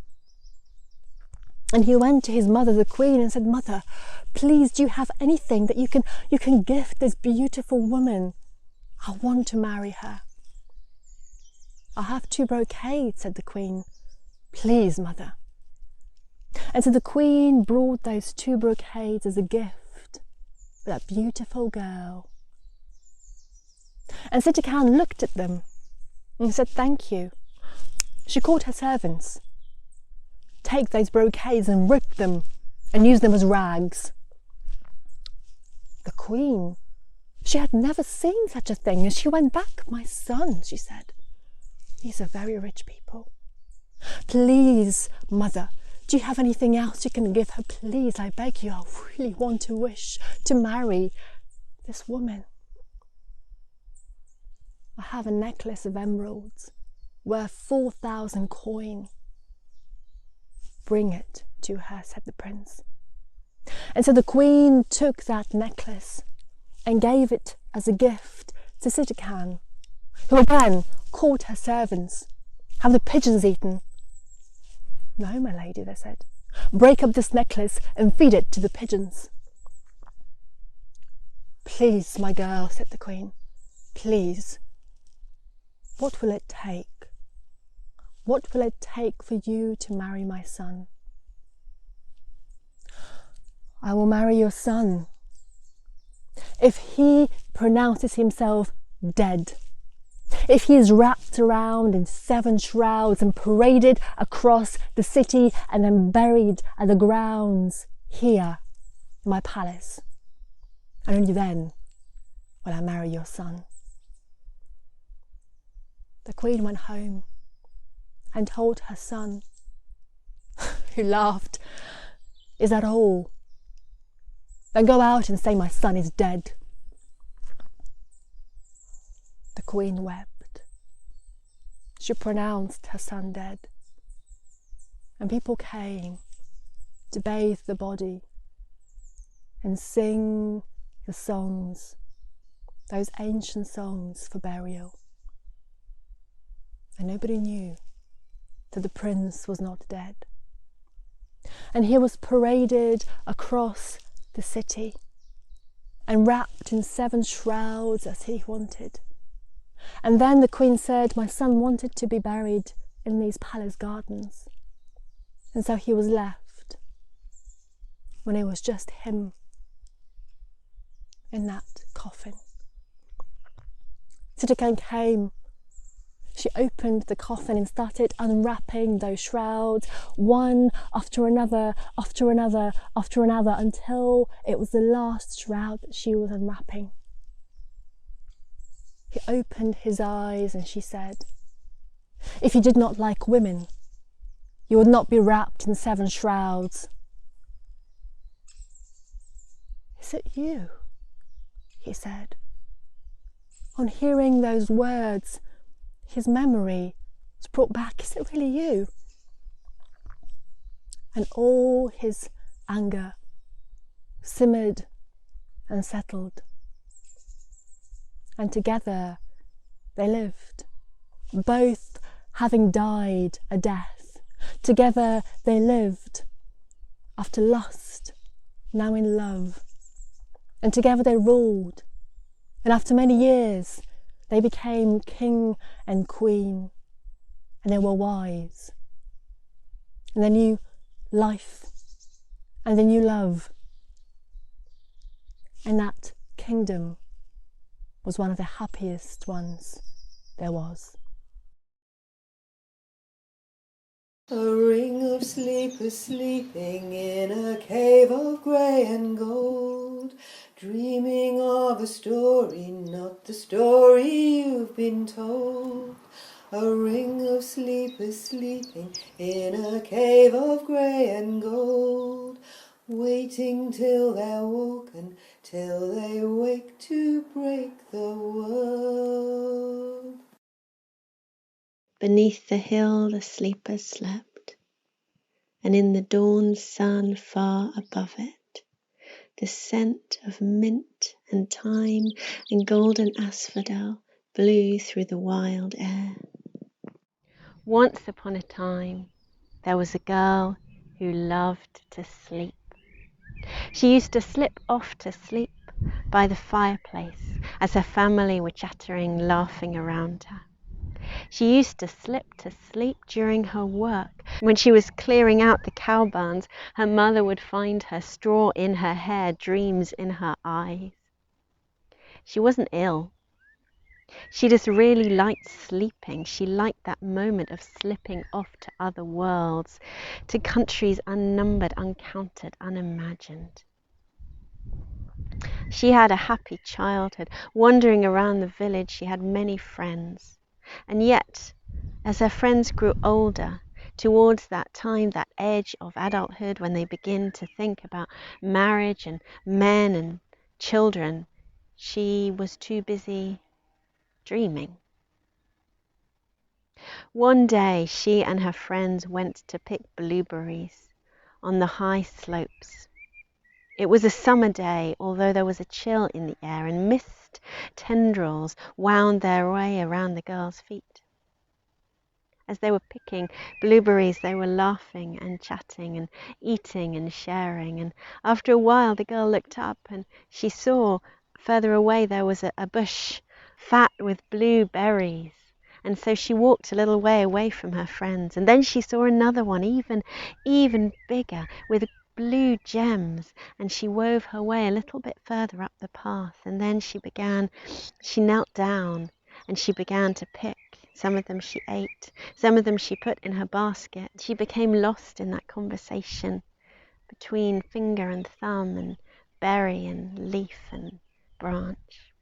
And he went to his mother, the queen, and said, "Mother, please, do you have anything that you can gift this beautiful woman? I want to marry her." "I have 2 brocades," said the queen. "Please, mother." And so the queen brought those 2 brocades as a gift for that beautiful girl. And Sitakan looked at them and said, "Thank you." She called her servants. "Take those brocades and rip them and use them as rags." The queen, she had never seen such a thing, and she went back. "My son," she said, "these are very rich people. Please, mother, do you have anything else you can give her? Please, I beg you, I really want to wish to marry this woman. I have a necklace of emeralds worth 4,000 coin. Bring it to her," said the prince. And so the queen took that necklace and gave it as a gift to Sitakan, who again called her servants. "Have the pigeons eaten?" "No, my lady," they said. "Break up this necklace and feed it to the pigeons." "Please, my girl," said the queen, "please, what will it take? What will it take for you to marry my son?" "I will marry your son if he pronounces himself dead, if he is wrapped around in 7 shrouds and paraded across the city and then buried at the grounds here in my palace. And only then will I marry your son." The queen went home and told her son, who laughed. "Is that all? Then go out and say my son is dead." The queen wept. She pronounced her son dead, and people came to bathe the body and sing the songs, those ancient songs for burial. and nobody knew that the prince was not dead. And he was paraded across the city and wrapped in 7 shrouds as he wanted. And then the queen said, my son wanted to be buried in these palace gardens. And so he was left when it was just him in that coffin. So the king came. She opened the coffin and started unwrapping those shrouds, one after another, after another, after another, until it was the last shroud that she was unwrapping. He opened his eyes and she said, if you did not like women, you would not be wrapped in 7 shrouds. Is it you? He said. On hearing those words, his memory was brought back. Is it really you? And all his anger simmered and settled. And together they lived, both having died a death. Together they lived, after lust, now in love. And together they ruled. And after many years, they became king and queen, and they were wise. And they knew life, and they knew love. And that kingdom was one of the happiest ones there was. A ring of sleepers sleeping in a cave of grey and gold, dreaming of a story, not the story you've been told. A ring of sleepers sleeping in a cave of grey and gold, waiting till they're woken, till they wake to break the world. Beneath the hill the sleepers slept, and in the dawn's sun far above it, the scent of mint and thyme and golden asphodel blew through the wild air. Once upon a time, there was a girl who loved to sleep. She used to slip off to sleep by the fireplace as her family were chattering, laughing around her. She used to slip to sleep during her work. When she was clearing out the cow barns, her mother would find her, straw in her hair, dreams in her eyes. She wasn't ill. She just really liked sleeping. She liked that moment of slipping off to other worlds, to countries unnumbered, uncounted, unimagined. She had a happy childhood. Wandering around the village, she had many friends. And yet, as her friends grew older, towards that time, that edge of adulthood, when they begin to think about marriage and men and children, she was too busy dreaming. One day, she and her friends went to pick blueberries on the high slopes. It was a summer day, although there was a chill in the air, and mist tendrils wound their way around the girls' feet. As they were picking blueberries, they were laughing and chatting and eating and sharing. And after a while, the girl looked up and she saw further away there was a bush fat with blue berries. And so she walked a little way away from her friends. And then she saw another one, even bigger, with blue gems. And she wove her way a little bit further up the path. And then she knelt down and she began to pick. Some of them she ate, some of them she put in her basket. She became lost in that conversation between finger and thumb and berry and leaf and branch.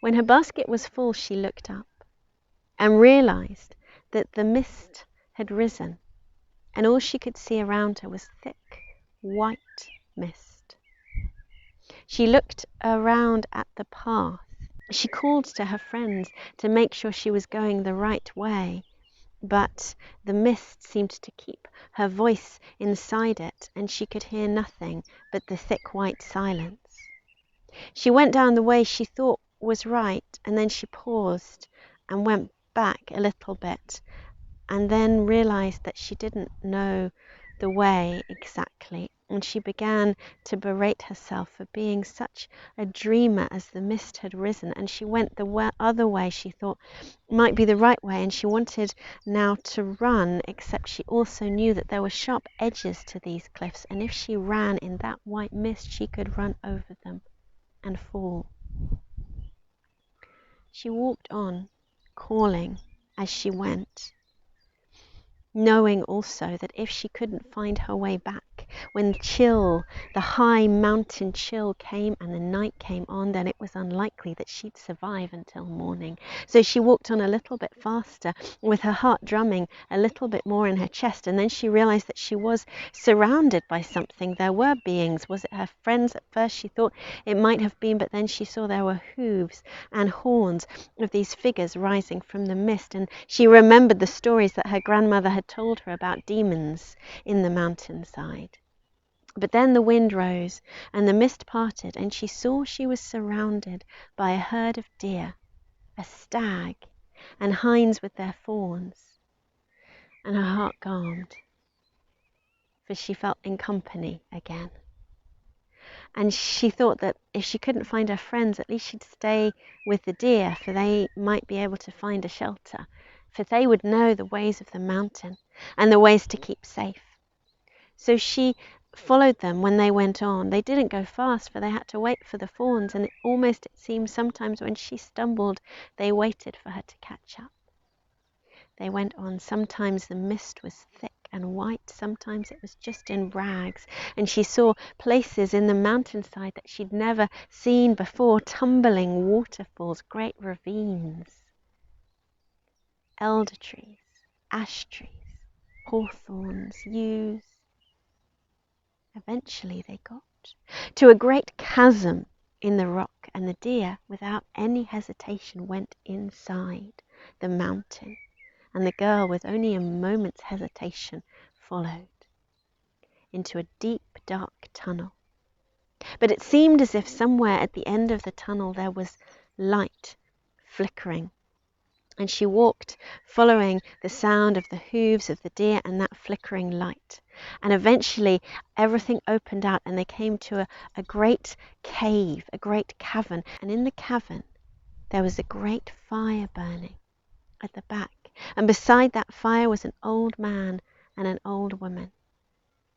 When her basket was full, she looked up and realized that the mist had risen, and all she could see around her was thick, white mist. She looked around at the path. She called to her friends to make sure she was going the right way, but the mist seemed to keep her voice inside it, and she could hear nothing but the thick white silence. She went down the way she thought was right, and then she paused and went back a little bit and then realized that she didn't know the way exactly, and she began to berate herself for being such a dreamer as the mist had risen, and she went the other way she thought might be the right way, and she wanted now to run, except she also knew that there were sharp edges to these cliffs, and if she ran in that white mist she could run over them and fall. She walked on, calling as she went, knowing also that if she couldn't find her way back, when the high mountain chill came and the night came on, then it was unlikely that she'd survive until morning. So she walked on a little bit faster, with her heart drumming a little bit more in her chest, and then she realized that she was surrounded by something. There were beings. Was it her friends? At first she thought it might have been, but then she saw there were hooves and horns of these figures rising from the mist, and she remembered the stories that her grandmother had told her about demons in the mountainside. But then the wind rose and the mist parted, and she saw she was surrounded by a herd of deer, a stag, and hinds with their fawns, and her heart calmed, for she felt in company again. And she thought that if she couldn't find her friends, at least she'd stay with the deer, for they might be able to find a shelter, for they would know the ways of the mountain and the ways to keep safe. So she followed them when they went on. They didn't go fast, for they had to wait for the fawns, and it seemed sometimes when she stumbled, they waited for her to catch up. They went on. Sometimes the mist was thick and white, sometimes it was just in rags, and she saw places in the mountainside that she'd never seen before, tumbling waterfalls, great ravines, elder trees, ash trees, hawthorns, yews. Eventually they got to a great chasm in the rock, and the deer, without any hesitation, went inside the mountain, and the girl, with only a moment's hesitation, followed into a deep, dark tunnel. But it seemed as if somewhere at the end of the tunnel there was light flickering, and she walked, following the sound of the hooves of the deer and that flickering light. And eventually everything opened out, and they came to a great cave, a great cavern, and in the cavern there was a great fire burning at the back, and beside that fire was an old man and an old woman,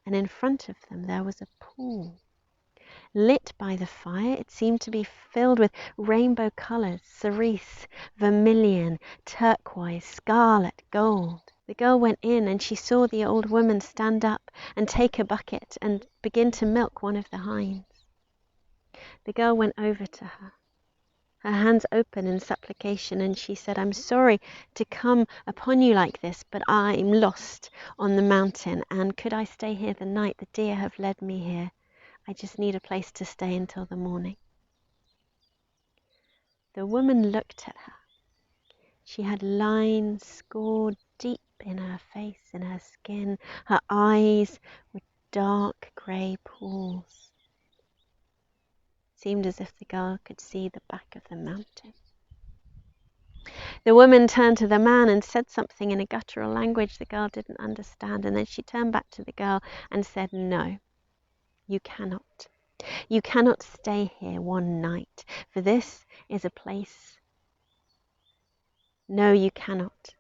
and in front of them there was a pool. Lit by the fire, it seemed to be filled with rainbow colours, cerise, vermilion, turquoise, scarlet, gold. The girl went in, and she saw the old woman stand up and take a bucket and begin to milk one of the hinds. The girl went over to her, her hands open in supplication, and she said, "I'm sorry to come upon you like this, but I'm lost on the mountain, and could I stay here the night? The deer have led me here. I just need a place to stay until the morning." The woman looked at her. She had lines scored deep in her face, in her skin. Her eyes were dark grey pools. It seemed as if the girl could see the back of the mountain. The woman turned to the man and said something in a guttural language the girl didn't understand, and then she turned back to the girl and said, "No, you cannot. You cannot stay here one night, for this is a place. No, you cannot.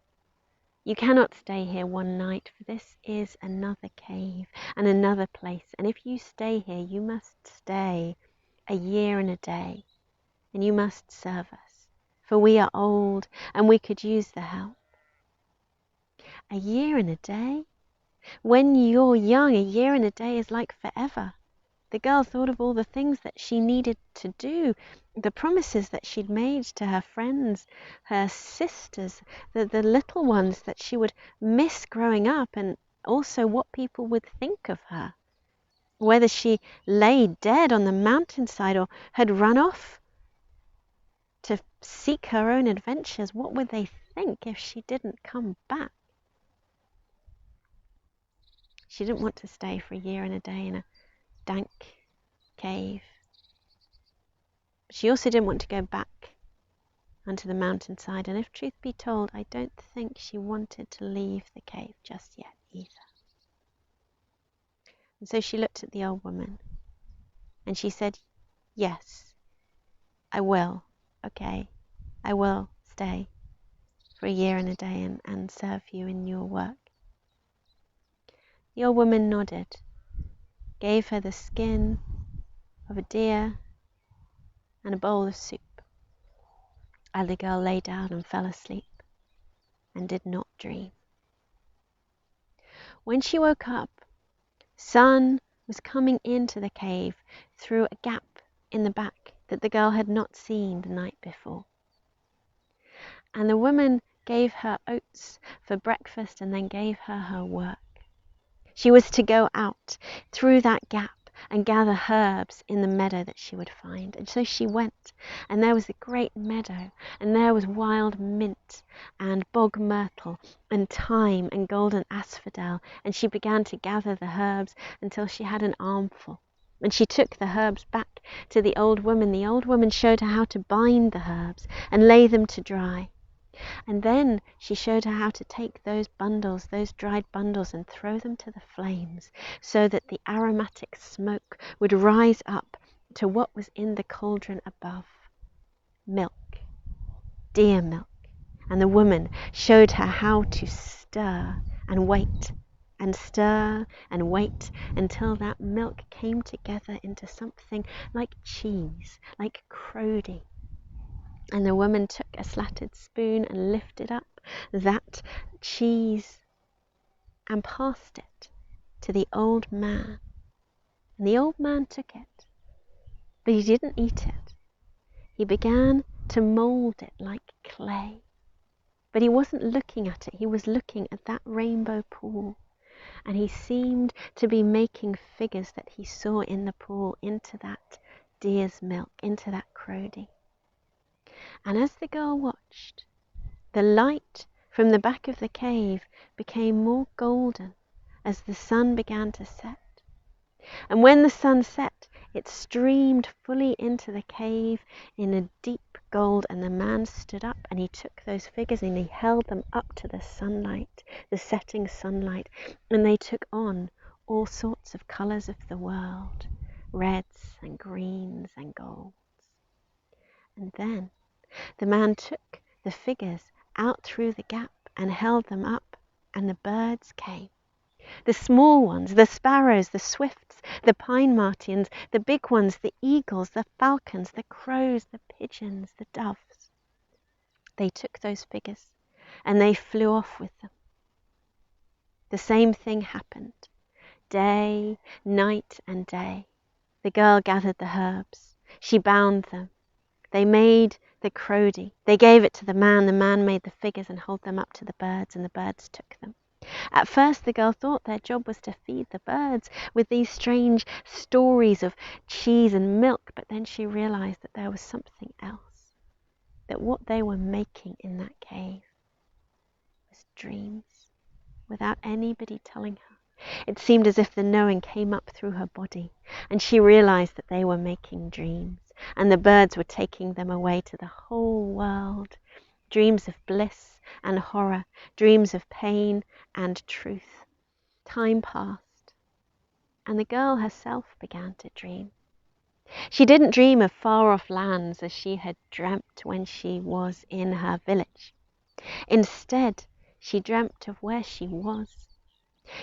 You cannot stay here one night, for this is another cave and another place, and if you stay here, you must stay a year and a day, and you must serve us, for we are old and we could use the help." A year and a day? When you're young, a year and a day is like forever. The girl thought of all the things that she needed to do, the promises that she'd made to her friends, her sisters, the little ones that she would miss growing up, and also what people would think of her. Whether she lay dead on the mountainside or had run off to seek her own adventures, what would they think if she didn't come back? She didn't want to stay for a year and a day in a dank cave. She also didn't want to go back onto the mountainside, and if truth be told, I don't think she wanted to leave the cave just yet either. And so she looked at the old woman and she said, "Yes, I will. Okay, I will stay for a year and a day and serve you in your work." The old woman nodded, gave her the skin of a deer and a bowl of soup, and the girl lay down and fell asleep and did not dream. When she woke up, sun was coming into the cave through a gap in the back that the girl had not seen the night before. And the woman gave her oats for breakfast and then gave her her work. She was to go out through that gap and gather herbs in the meadow that she would find. And so she went, and there was a great meadow, and there was wild mint and bog myrtle and thyme and golden asphodel, and she began to gather the herbs until she had an armful. And she took the herbs back to the old woman. The old woman showed her how to bind the herbs and lay them to dry. And then she showed her how to take those bundles, those dried bundles, and throw them to the flames so that the aromatic smoke would rise up to what was in the cauldron above. Milk, deer milk. And the woman showed her how to stir and wait and stir and wait until that milk came together into something like cheese, like crody. And the woman took a slatted spoon and lifted up that cheese and passed it to the old man. And the old man took it, but he didn't eat it. He began to mould it like clay. But he wasn't looking at it, he was looking at that rainbow pool. And he seemed to be making figures that he saw in the pool into that deer's milk, into that crody. And as the girl watched, the light from the back of the cave became more golden as the sun began to set. And when the sun set, it streamed fully into the cave in a deep gold, and the man stood up and he took those figures and he held them up to the sunlight, the setting sunlight, and they took on all sorts of colours of the world, reds and greens and golds. And then the man took the figures out through the gap and held them up, and the birds came. The small ones, the sparrows, the swifts, the pine martins, the big ones, the eagles, the falcons, the crows, the pigeons, the doves. They took those figures and they flew off with them. The same thing happened. Day, night and day. The girl gathered the herbs. She bound them. They made the crody. They gave it to the man. The man made the figures and held them up to the birds, and the birds took them. At first the girl thought their job was to feed the birds with these strange stories of cheese and milk, but then she realized that there was something else, that what they were making in that cave was dreams, without anybody telling her. It seemed as if the knowing came up through her body, and she realized that they were making dreams, and the birds were taking them away to the whole world. Dreams of bliss and horror, dreams of pain and truth. Time passed, and the girl herself began to dream. She didn't dream of far-off lands as she had dreamt when she was in her village. Instead, she dreamt of where she was.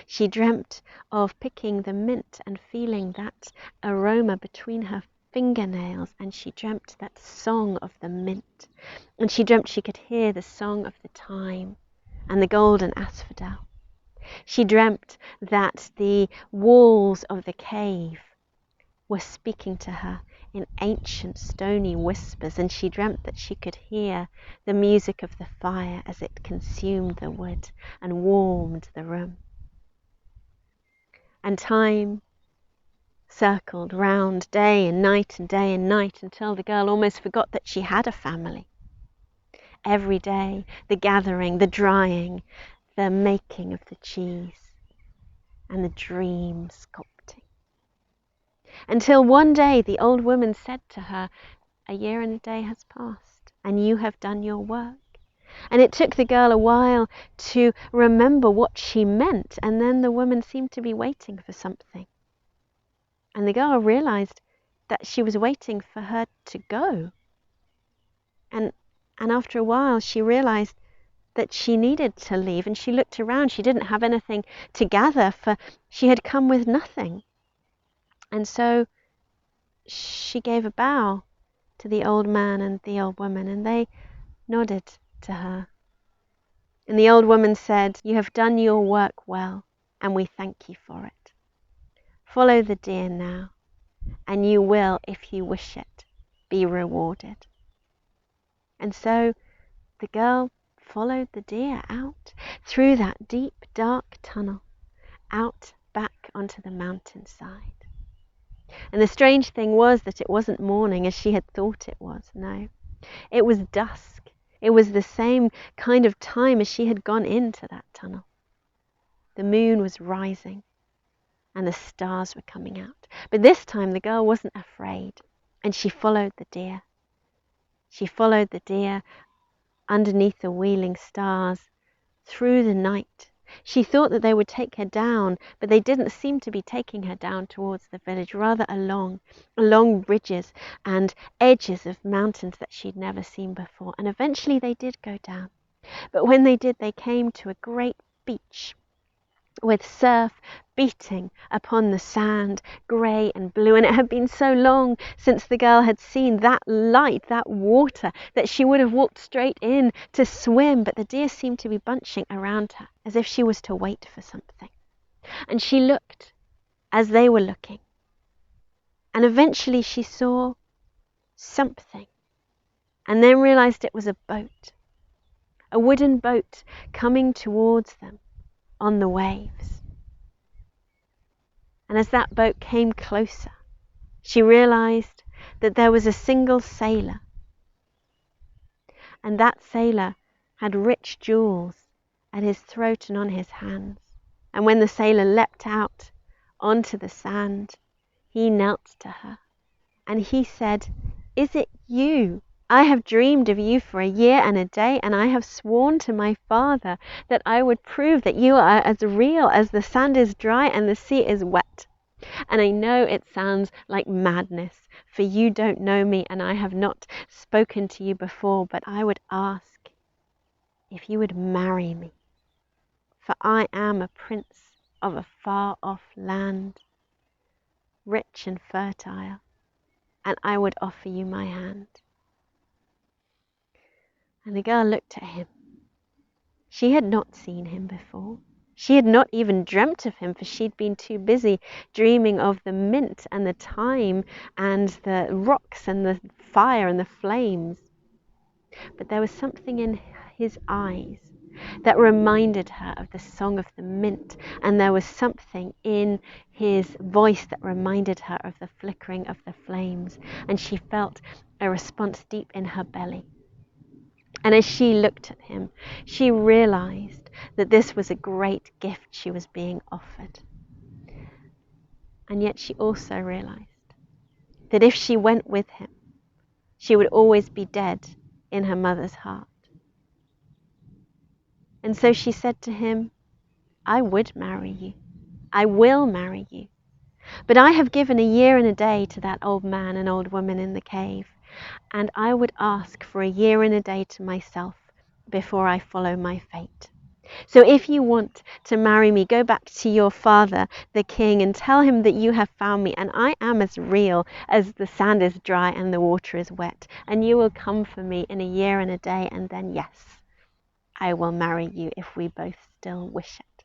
She dreamt of picking the mint and feeling that aroma between her fingernails, and she dreamt that song of the mint, and she dreamt she could hear the song of the thyme and the golden asphodel. She dreamt that the walls of the cave were speaking to her in ancient stony whispers, and she dreamt that she could hear the music of the fire as it consumed the wood and warmed the room. And time circled round day and night and day and night until the girl almost forgot that she had a family. Every day, the gathering, the drying, the making of the cheese, and the dream sculpting. Until one day the old woman said to her, "A year and a day has passed, and you have done your work. And it took the girl a while to remember what she meant, and then the woman seemed to be waiting for something. And the girl realized that she was waiting for her to go. And after a while she realized that she needed to leave, and she looked around. She didn't have anything to gather, for she had come with nothing. And so she gave a bow to the old man and the old woman, and they nodded to her. And the old woman said, "You have done your work well, and we thank you for it. Follow the deer now, and you will, if you wish it, be rewarded." And so the girl followed the deer out through that deep, dark tunnel, out back onto the mountainside. And the strange thing was that it wasn't morning as she had thought it was. No, it was dusk. It was the same kind of time as she had gone into that tunnel. The moon was rising and the stars were coming out. But this time the girl wasn't afraid, and she followed the deer. She followed the deer underneath the wheeling stars through the night. She thought that they would take her down, but they didn't seem to be taking her down towards the village, rather along ridges and edges of mountains that she'd never seen before. And eventually they did go down. But when they did, they came to a great beach with surf beating upon the sand, grey and blue. And it had been so long since the girl had seen that light, that water, that she would have walked straight in to swim. But the deer seemed to be bunching around her, as if she was to wait for something. And she looked as they were looking. And eventually she saw something, and then realized it was a boat, a wooden boat coming towards them on the waves. And as that boat came closer, she realized that there was a single sailor, and that sailor had rich jewels at his throat and on his hands. And when the sailor leapt out onto the sand, he knelt to her and he said, "Is it you? I have dreamed of you for a year and a day, and I have sworn to my father that I would prove that you are as real as the sand is dry and the sea is wet. And I know it sounds like madness, for you don't know me and I have not spoken to you before, but I would ask if you would marry me, for I am a prince of a far-off land, rich and fertile, and I would offer you my hand." And the girl looked at him. She had not seen him before. She had not even dreamt of him, for she'd been too busy dreaming of the mint and the thyme and the rocks and the fire and the flames. But there was something in his eyes that reminded her of the song of the mint, and there was something in his voice that reminded her of the flickering of the flames, and she felt a response deep in her belly. And as she looked at him, she realized that this was a great gift she was being offered. And yet she also realized that if she went with him, she would always be dead in her mother's heart. And so she said to him, "I would marry you. I will marry you. But I have given a year and a day to that old man and old woman in the cave, and I would ask for a year and a day to myself before I follow my fate. So if you want to marry me, go back to your father, the king, and tell him that you have found me, and I am as real as the sand is dry and the water is wet, and you will come for me in a year and a day, and then yes, I will marry you if we both still wish it."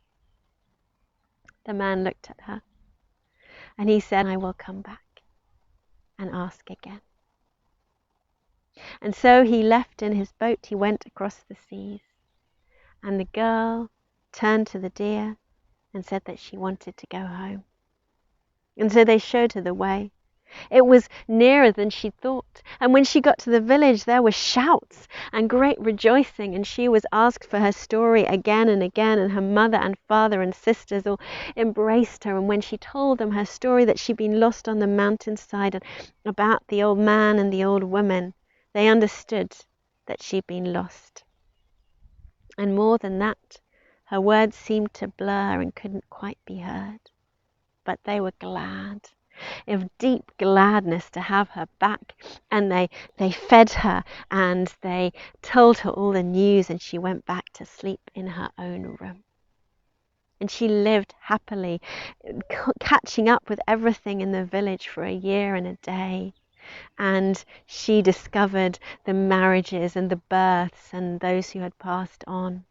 The man looked at her and he said, "I will come back and ask again." And so he left in his boat, he went across the seas, and the girl turned to the deer and said that she wanted to go home. And so they showed her the way. It was nearer than she thought, and when she got to the village there were shouts and great rejoicing, and she was asked for her story again and again, and her mother and father and sisters all embraced her. And when she told them her story, that she'd been lost on the mountainside, and about the old man and the old woman, they understood that she'd been lost. And more than that, her words seemed to blur and couldn't quite be heard. But they were glad, of deep gladness to have her back, and they fed her and they told her all the news, and she went back to sleep in her own room. And she lived happily, catching up with everything in the village for a year and a day. And she discovered the marriages and the births and those who had passed on.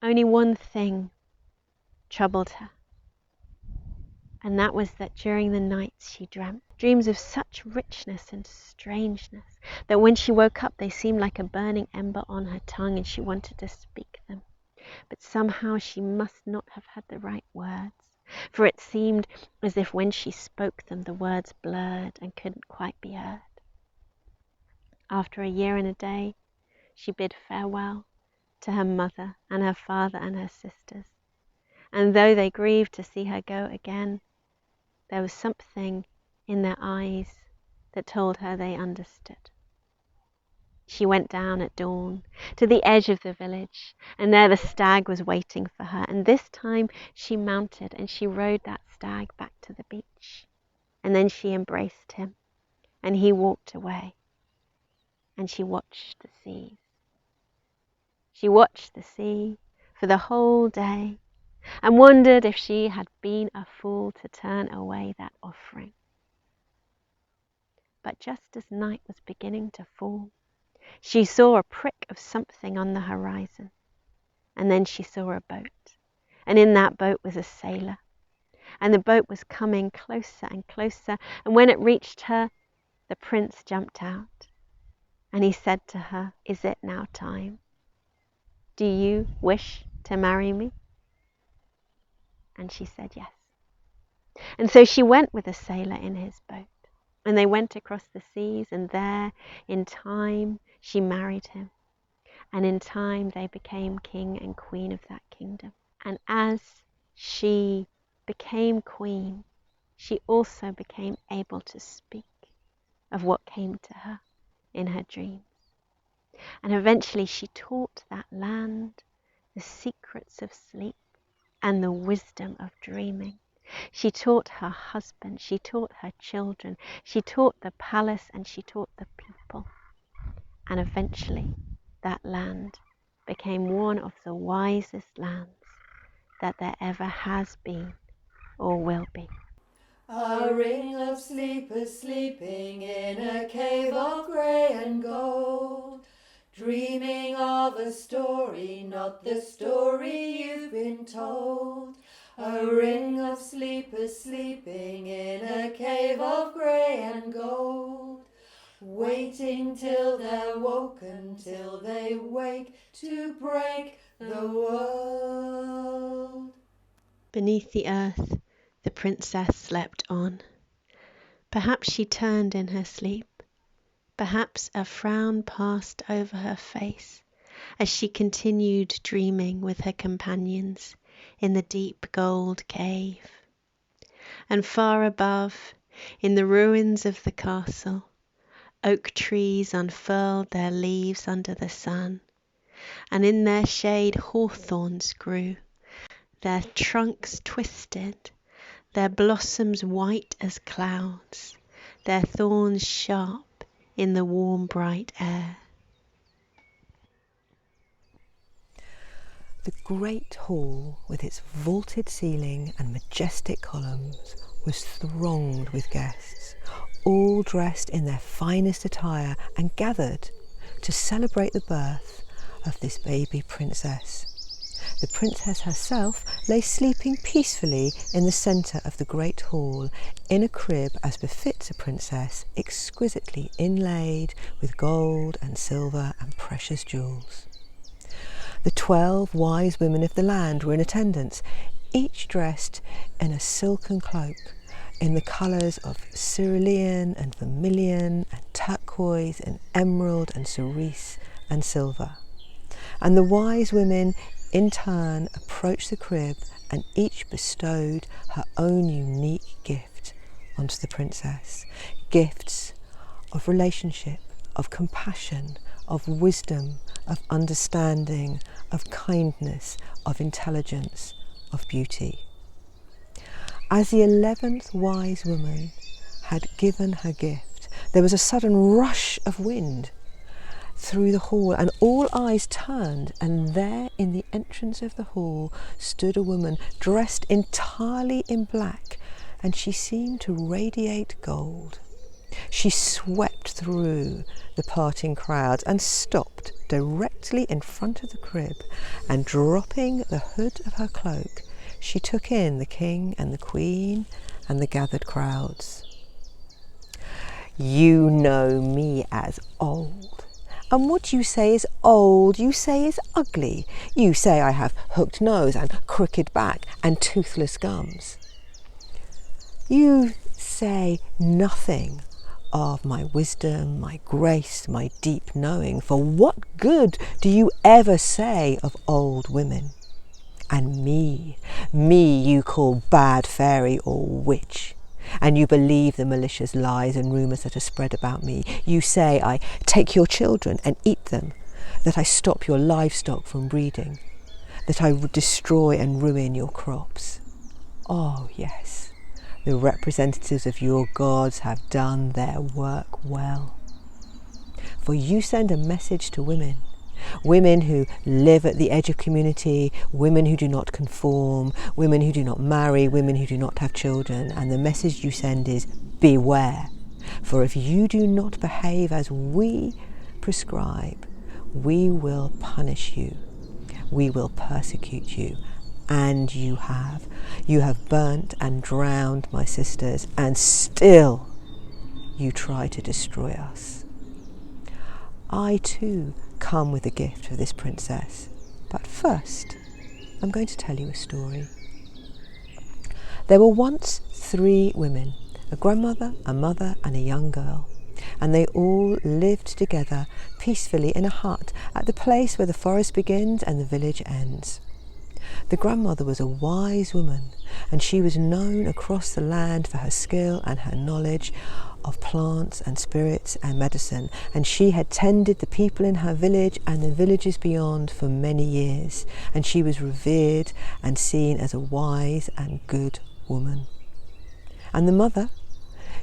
Only one thing troubled her, and that was that during the nights she dreamt dreams of such richness and strangeness that when she woke up they seemed like a burning ember on her tongue, and she wanted to speak them. But somehow she must not have had the right words, for it seemed as if when she spoke them the words blurred and couldn't quite be heard. After a year and a day, she bid farewell to her mother and her father and her sisters, and though they grieved to see her go again, there was something in their eyes that told her they understood. She went down at dawn to the edge of the village, and there the stag was waiting for her, and this time she mounted and she rode that stag back to the beach, and then she embraced him and he walked away, and she watched the seas. She watched the sea for the whole day and wondered if she had been a fool to turn away that offering. But just as night was beginning to fall, she saw a prick of something on the horizon, and then she saw a boat, and in that boat was a sailor, and the boat was coming closer and closer, and when it reached her, the prince jumped out, and he said to her, "Is it now time? Do you wish to marry me?" And she said yes. And so she went with the sailor in his boat, and they went across the seas, and there, in time, she married him, and in time they became king and queen of that kingdom. And as she became queen, she also became able to speak of what came to her in her dreams. And eventually she taught that land the secrets of sleep and the wisdom of dreaming. She taught her husband, she taught her children, she taught the palace, and she taught the people. And eventually that land became one of the wisest lands that there ever has been or will be. A ring of sleepers sleeping in a cave of grey and gold, dreaming of a story, not the story you've been told. A ring of sleepers sleeping in a cave of grey and gold, waiting till they're woken, till they wake to break the world. Beneath the earth, the princess slept on. Perhaps she turned in her sleep. Perhaps a frown passed over her face as she continued dreaming with her companions in the deep gold cave. And far above, in the ruins of the castle, oak trees unfurled their leaves under the sun, and in their shade hawthorns grew, their trunks twisted, their blossoms white as clouds, their thorns sharp in the warm bright air. The great hall, with its vaulted ceiling and majestic columns, was thronged with guests, all dressed in their finest attire and gathered to celebrate the birth of this baby princess. The princess herself lay sleeping peacefully in the centre of the great hall, in a crib as befits a princess, exquisitely inlaid with gold and silver and precious jewels. The 12 wise women of the land were in attendance, each dressed in a silken cloak in the colours of cerulean and vermilion and turquoise and emerald and cerise and silver. And the wise women in turn approached the crib, and each bestowed her own unique gift onto the princess. Gifts of relationship, of compassion, of wisdom, of understanding, of kindness, of intelligence, of beauty. As the 11th wise woman had given her gift, there was a sudden rush of wind through the hall, and all eyes turned, and there in the entrance of the hall stood a woman dressed entirely in black, and she seemed to radiate gold. She swept through the parting crowds and stopped directly in front of the crib, and dropping the hood of her cloak, she took in the king and the queen and the gathered crowds. "You know me as old, and what you say is old, you say is ugly. You say I have hooked nose and crooked back and toothless gums. You say nothing of my wisdom, my grace, my deep knowing. For what good do you ever say of old women? And me you call bad fairy or witch. And you believe the malicious lies and rumours that are spread about me. You say I take your children and eat them, that I stop your livestock from breeding, that I destroy and ruin your crops. Oh yes, the representatives of your gods have done their work well. For you send a message to women, women who live at the edge of community, women who do not conform, women who do not marry, women who do not have children, and the message you send is beware, for if you do not behave as we prescribe, we will punish you, we will persecute you, and you have. You have burnt and drowned my sisters, and still you try to destroy us. I too come with a gift for this princess, but first I'm going to tell you a story. There were once 3 women, a grandmother, a mother and a young girl, and they all lived together peacefully in a hut at the place where the forest begins and the village ends. The grandmother was a wise woman, and she was known across the land for her skill and her knowledge of plants and spirits and medicine, and she had tended the people in her village and the villages beyond for many years, and she was revered and seen as a wise and good woman. And the mother,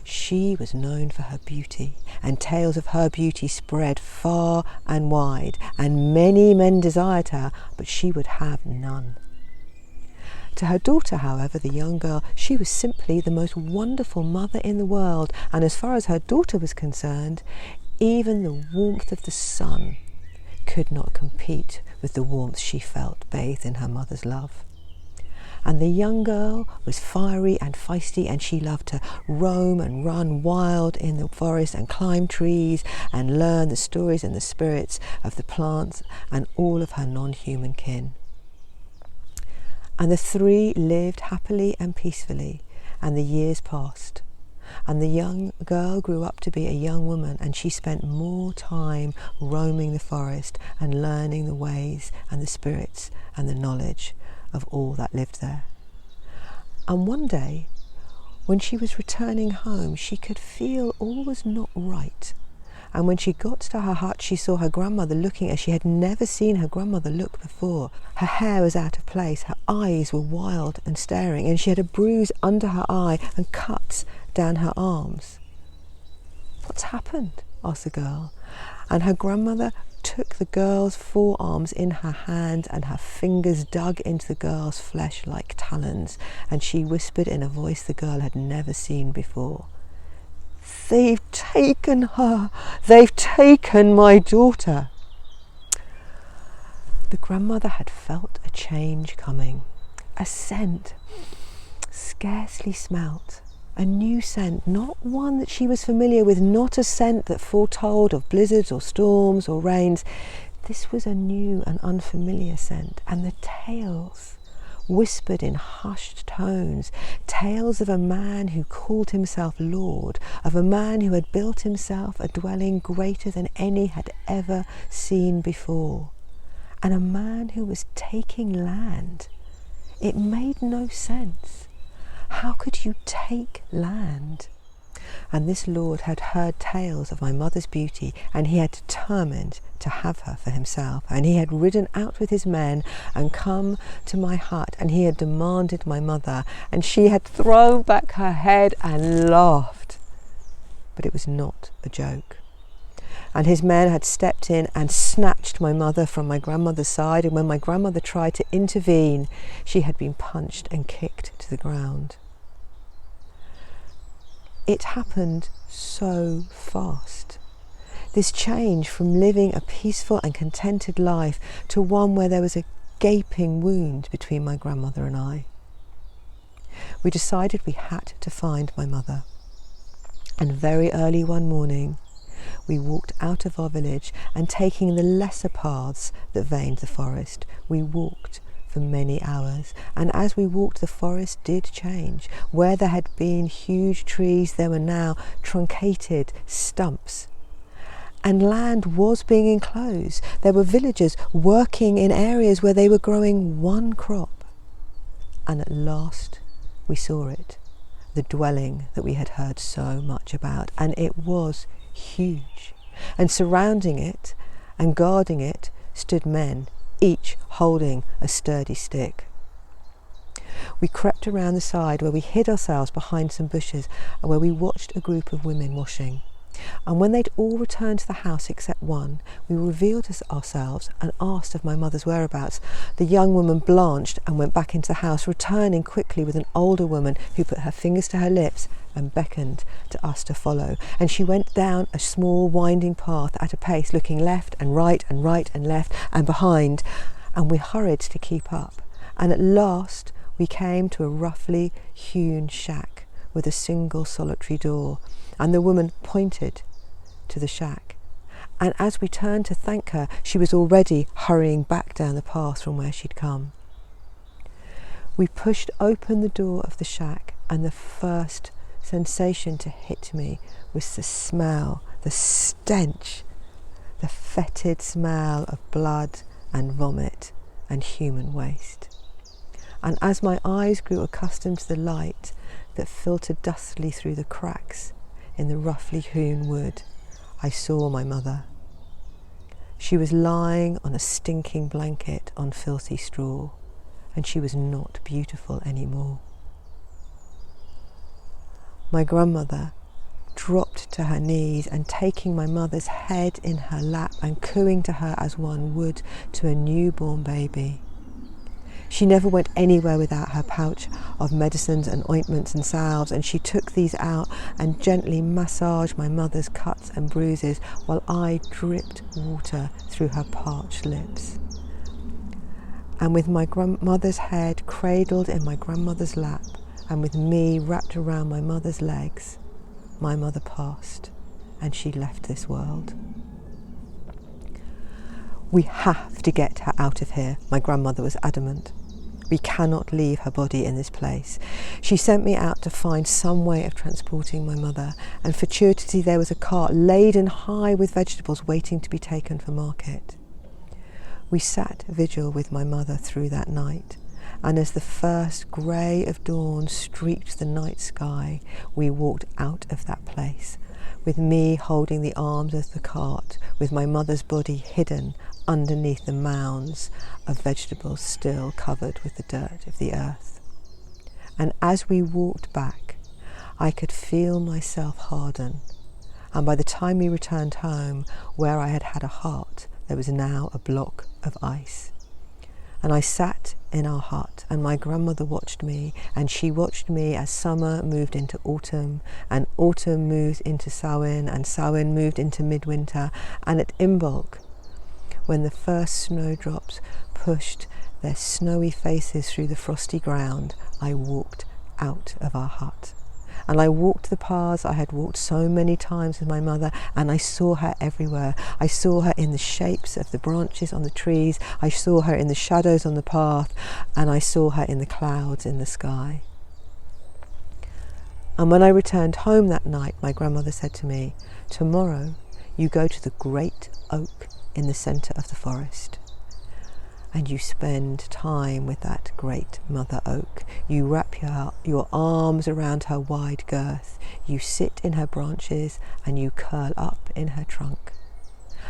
she was known for her beauty, and tales of her beauty spread far and wide, and many men desired her, but she would have none. To her daughter, however, the young girl, she was simply the most wonderful mother in the world, and as far as her daughter was concerned, even the warmth of the sun could not compete with the warmth she felt bathed in her mother's love. And the young girl was fiery and feisty, and she loved to roam and run wild in the forest and climb trees and learn the stories and the spirits of the plants and all of her non-human kin. And the 3 lived happily and peacefully, and the years passed. And the young girl grew up to be a young woman, and she spent more time roaming the forest and learning the ways and the spirits and the knowledge of all that lived there. And one day, when she was returning home, she could feel all was not right. And when she got to her hut, she saw her grandmother looking as she had never seen her grandmother look before. Her hair was out of place, her eyes were wild and staring, and she had a bruise under her eye and cuts down her arms. "What's happened?" asked the girl. And her grandmother took the girl's forearms in her hand, and her fingers dug into the girl's flesh like talons, and she whispered in a voice the girl had never seen before, "They've taken her! They've taken my daughter!" The grandmother had felt a change coming, a scent scarcely smelt, a new scent, not one that she was familiar with, not a scent that foretold of blizzards or storms or rains. This was a new and unfamiliar scent, and the tales whispered in hushed tones, tales of a man who called himself Lord, of a man who had built himself a dwelling greater than any had ever seen before, and a man who was taking land. It made no sense. How could you take land? and this lord had heard tales of my mother's beauty, and he had determined to have her for himself, and he had ridden out with his men and come to my hut, and he had demanded my mother, and she had thrown back her head and laughed. But it was not a joke. And his men had stepped in and snatched my mother from my grandmother's side, and when my grandmother tried to intervene, she had been punched and kicked to the ground. It happened so fast. This change from living a peaceful and contented life to one where there was a gaping wound between my grandmother and I. We decided we had to find my mother. And very early one morning, we walked out of our village, and taking the lesser paths that veined the forest, we walked for many hours. And as we walked, the forest did change. Where there had been huge trees, there were now truncated stumps. And land was being enclosed. There were villagers working in areas where they were growing one crop. And at last we saw it, the dwelling that we had heard so much about, and it was huge. And surrounding it and guarding it stood men, each holding a sturdy stick. We crept around the side where we hid ourselves behind some bushes, and where we watched a group of women washing. And when they'd all returned to the house except one, we revealed ourselves and asked of my mother's whereabouts. The young woman blanched and went back into the house, returning quickly with an older woman who put her fingers to her lips and beckoned to us to follow. And she went down a small winding path at a pace, looking left and right and left and behind, and we hurried to keep up. And at last we came to a roughly hewn shack with a single solitary door, and the woman pointed to the shack. And as we turned to thank her, she was already hurrying back down the path from where she'd come. We pushed open the door of the shack, and the first sensation to hit me was the smell, the stench, the fetid smell of blood and vomit and human waste. And as my eyes grew accustomed to the light that filtered dustily through the cracks in the roughly hewn wood, I saw my mother. She was lying on a stinking blanket on filthy straw, and she was not beautiful anymore. My grandmother dropped to her knees, and taking my mother's head in her lap and cooing to her as one would to a newborn baby. She never went anywhere without her pouch of medicines and ointments and salves, and she took these out and gently massaged my mother's cuts and bruises while I dripped water through her parched lips. And with my grandmother's head cradled in my grandmother's lap, and with me wrapped around my mother's legs, my mother passed, and she left this world. We have to get her out of here, my grandmother was adamant. We cannot leave her body in this place. She sent me out to find some way of transporting my mother, and fortuitously there was a cart laden high with vegetables waiting to be taken for market. We sat vigil with my mother through that night, and as the first grey of dawn streaked the night sky, we walked out of that place, with me holding the arms of the cart, with my mother's body hidden underneath the mounds of vegetables still covered with the dirt of the earth. And as we walked back, I could feel myself harden, and by the time we returned home, where I had had a heart, there was now a block of ice. And I sat in our hut, and my grandmother watched me, and she watched me as summer moved into autumn, and autumn moved into Samhain, and Samhain moved into midwinter, and at Imbolc, when the first snowdrops pushed their snowy faces through the frosty ground, I walked out of our hut. And I walked the paths I had walked so many times with my mother, and I saw her everywhere. I saw her in the shapes of the branches on the trees, I saw her in the shadows on the path, and I saw her in the clouds in the sky. And when I returned home that night, my grandmother said to me, "Tomorrow you go to the great oak in the centre of the forest, and you spend time with that great mother oak. You wrap your arms around her wide girth. You sit in her branches and you curl up in her trunk.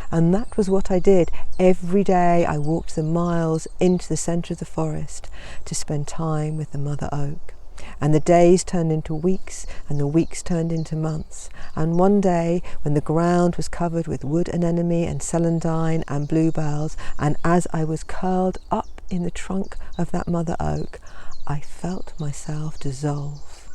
And that was what I did. Every day I walked the miles into the centre of the forest to spend time with the mother oak. And the days turned into weeks, and the weeks turned into months. And one day, when the ground was covered with wood anemone and celandine and bluebells, and as I was curled up in the trunk of that mother oak, I felt myself dissolve.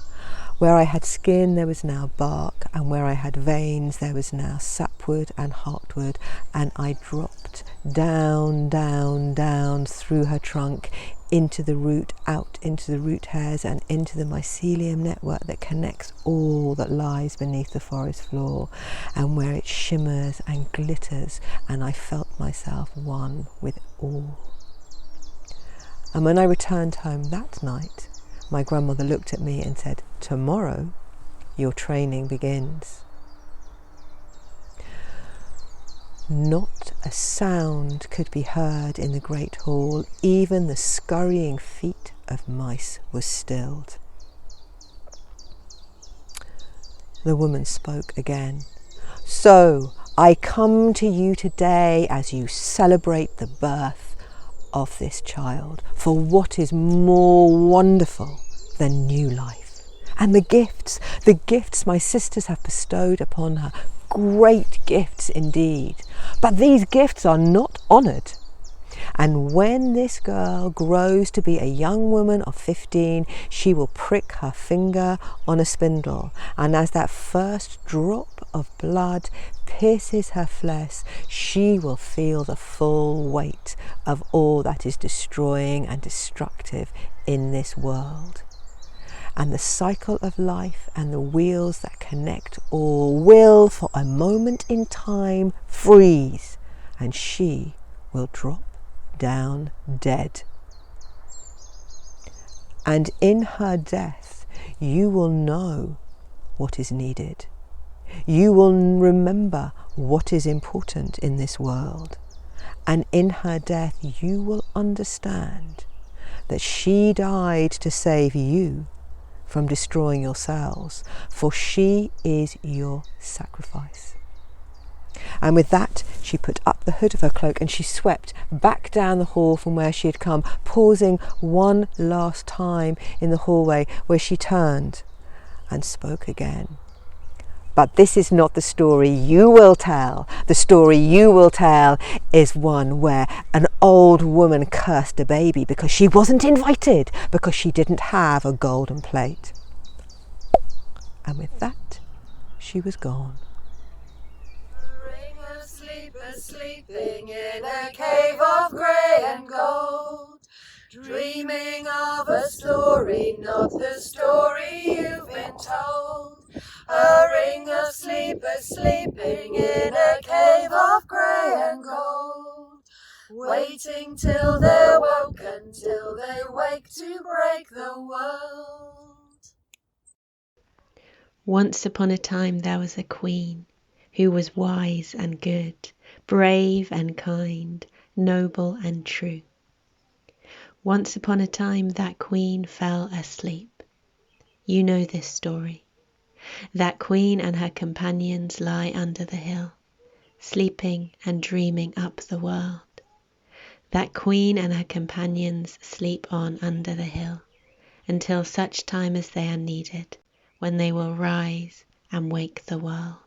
Where I had skin there was now bark, and where I had veins there was now sapwood and heartwood, and I dropped down, down, down through her trunk into the root, out into the root hairs, and into the mycelium network that connects all that lies beneath the forest floor, and where it shimmers and glitters, and I felt myself one with all. And when I returned home that night, my grandmother looked at me and said, "Tomorrow, your training begins." Not a sound could be heard in the great hall. Even the scurrying feet of mice was stilled. The woman spoke again. "So, I come to you today as you celebrate the birth of this child, for what is more wonderful than new life? And the gifts my sisters have bestowed upon her, great gifts indeed. But these gifts are not honoured. And when this girl grows to be a young woman of 15, she will prick her finger on a spindle, and as that first drop of blood pierces her flesh, she will feel the full weight of all that is destroying and destructive in this world. And the cycle of life and the wheels that connect all will, for a moment in time, freeze, and she will drop down dead. And in her death, you will know what is needed. You will remember what is important in this world. And in her death, you will understand that she died to save you from destroying yourselves, for she is your sacrifice." And with that, she put up the hood of her cloak and she swept back down the hall from where she had come, pausing one last time in the hallway, where she turned and spoke again. "But this is not the story you will tell. The story you will tell is one where an old woman cursed a baby because she wasn't invited, because she didn't have a golden plate." And with that, she was gone. Ring of sleepers sleeping in a cave of grey and gold, dreaming of a story, not the story you've been told. A ring of sleepers sleeping in a cave of grey and gold, waiting till they're woken, till they wake to break the world. Once upon a time there was a queen who was wise and good, brave and kind, noble and true. Once upon a time that queen fell asleep. You know this story. That queen and her companions lie under the hill, sleeping and dreaming up the world. That queen and her companions sleep on under the hill until such time as they are needed, when they will rise and wake the world.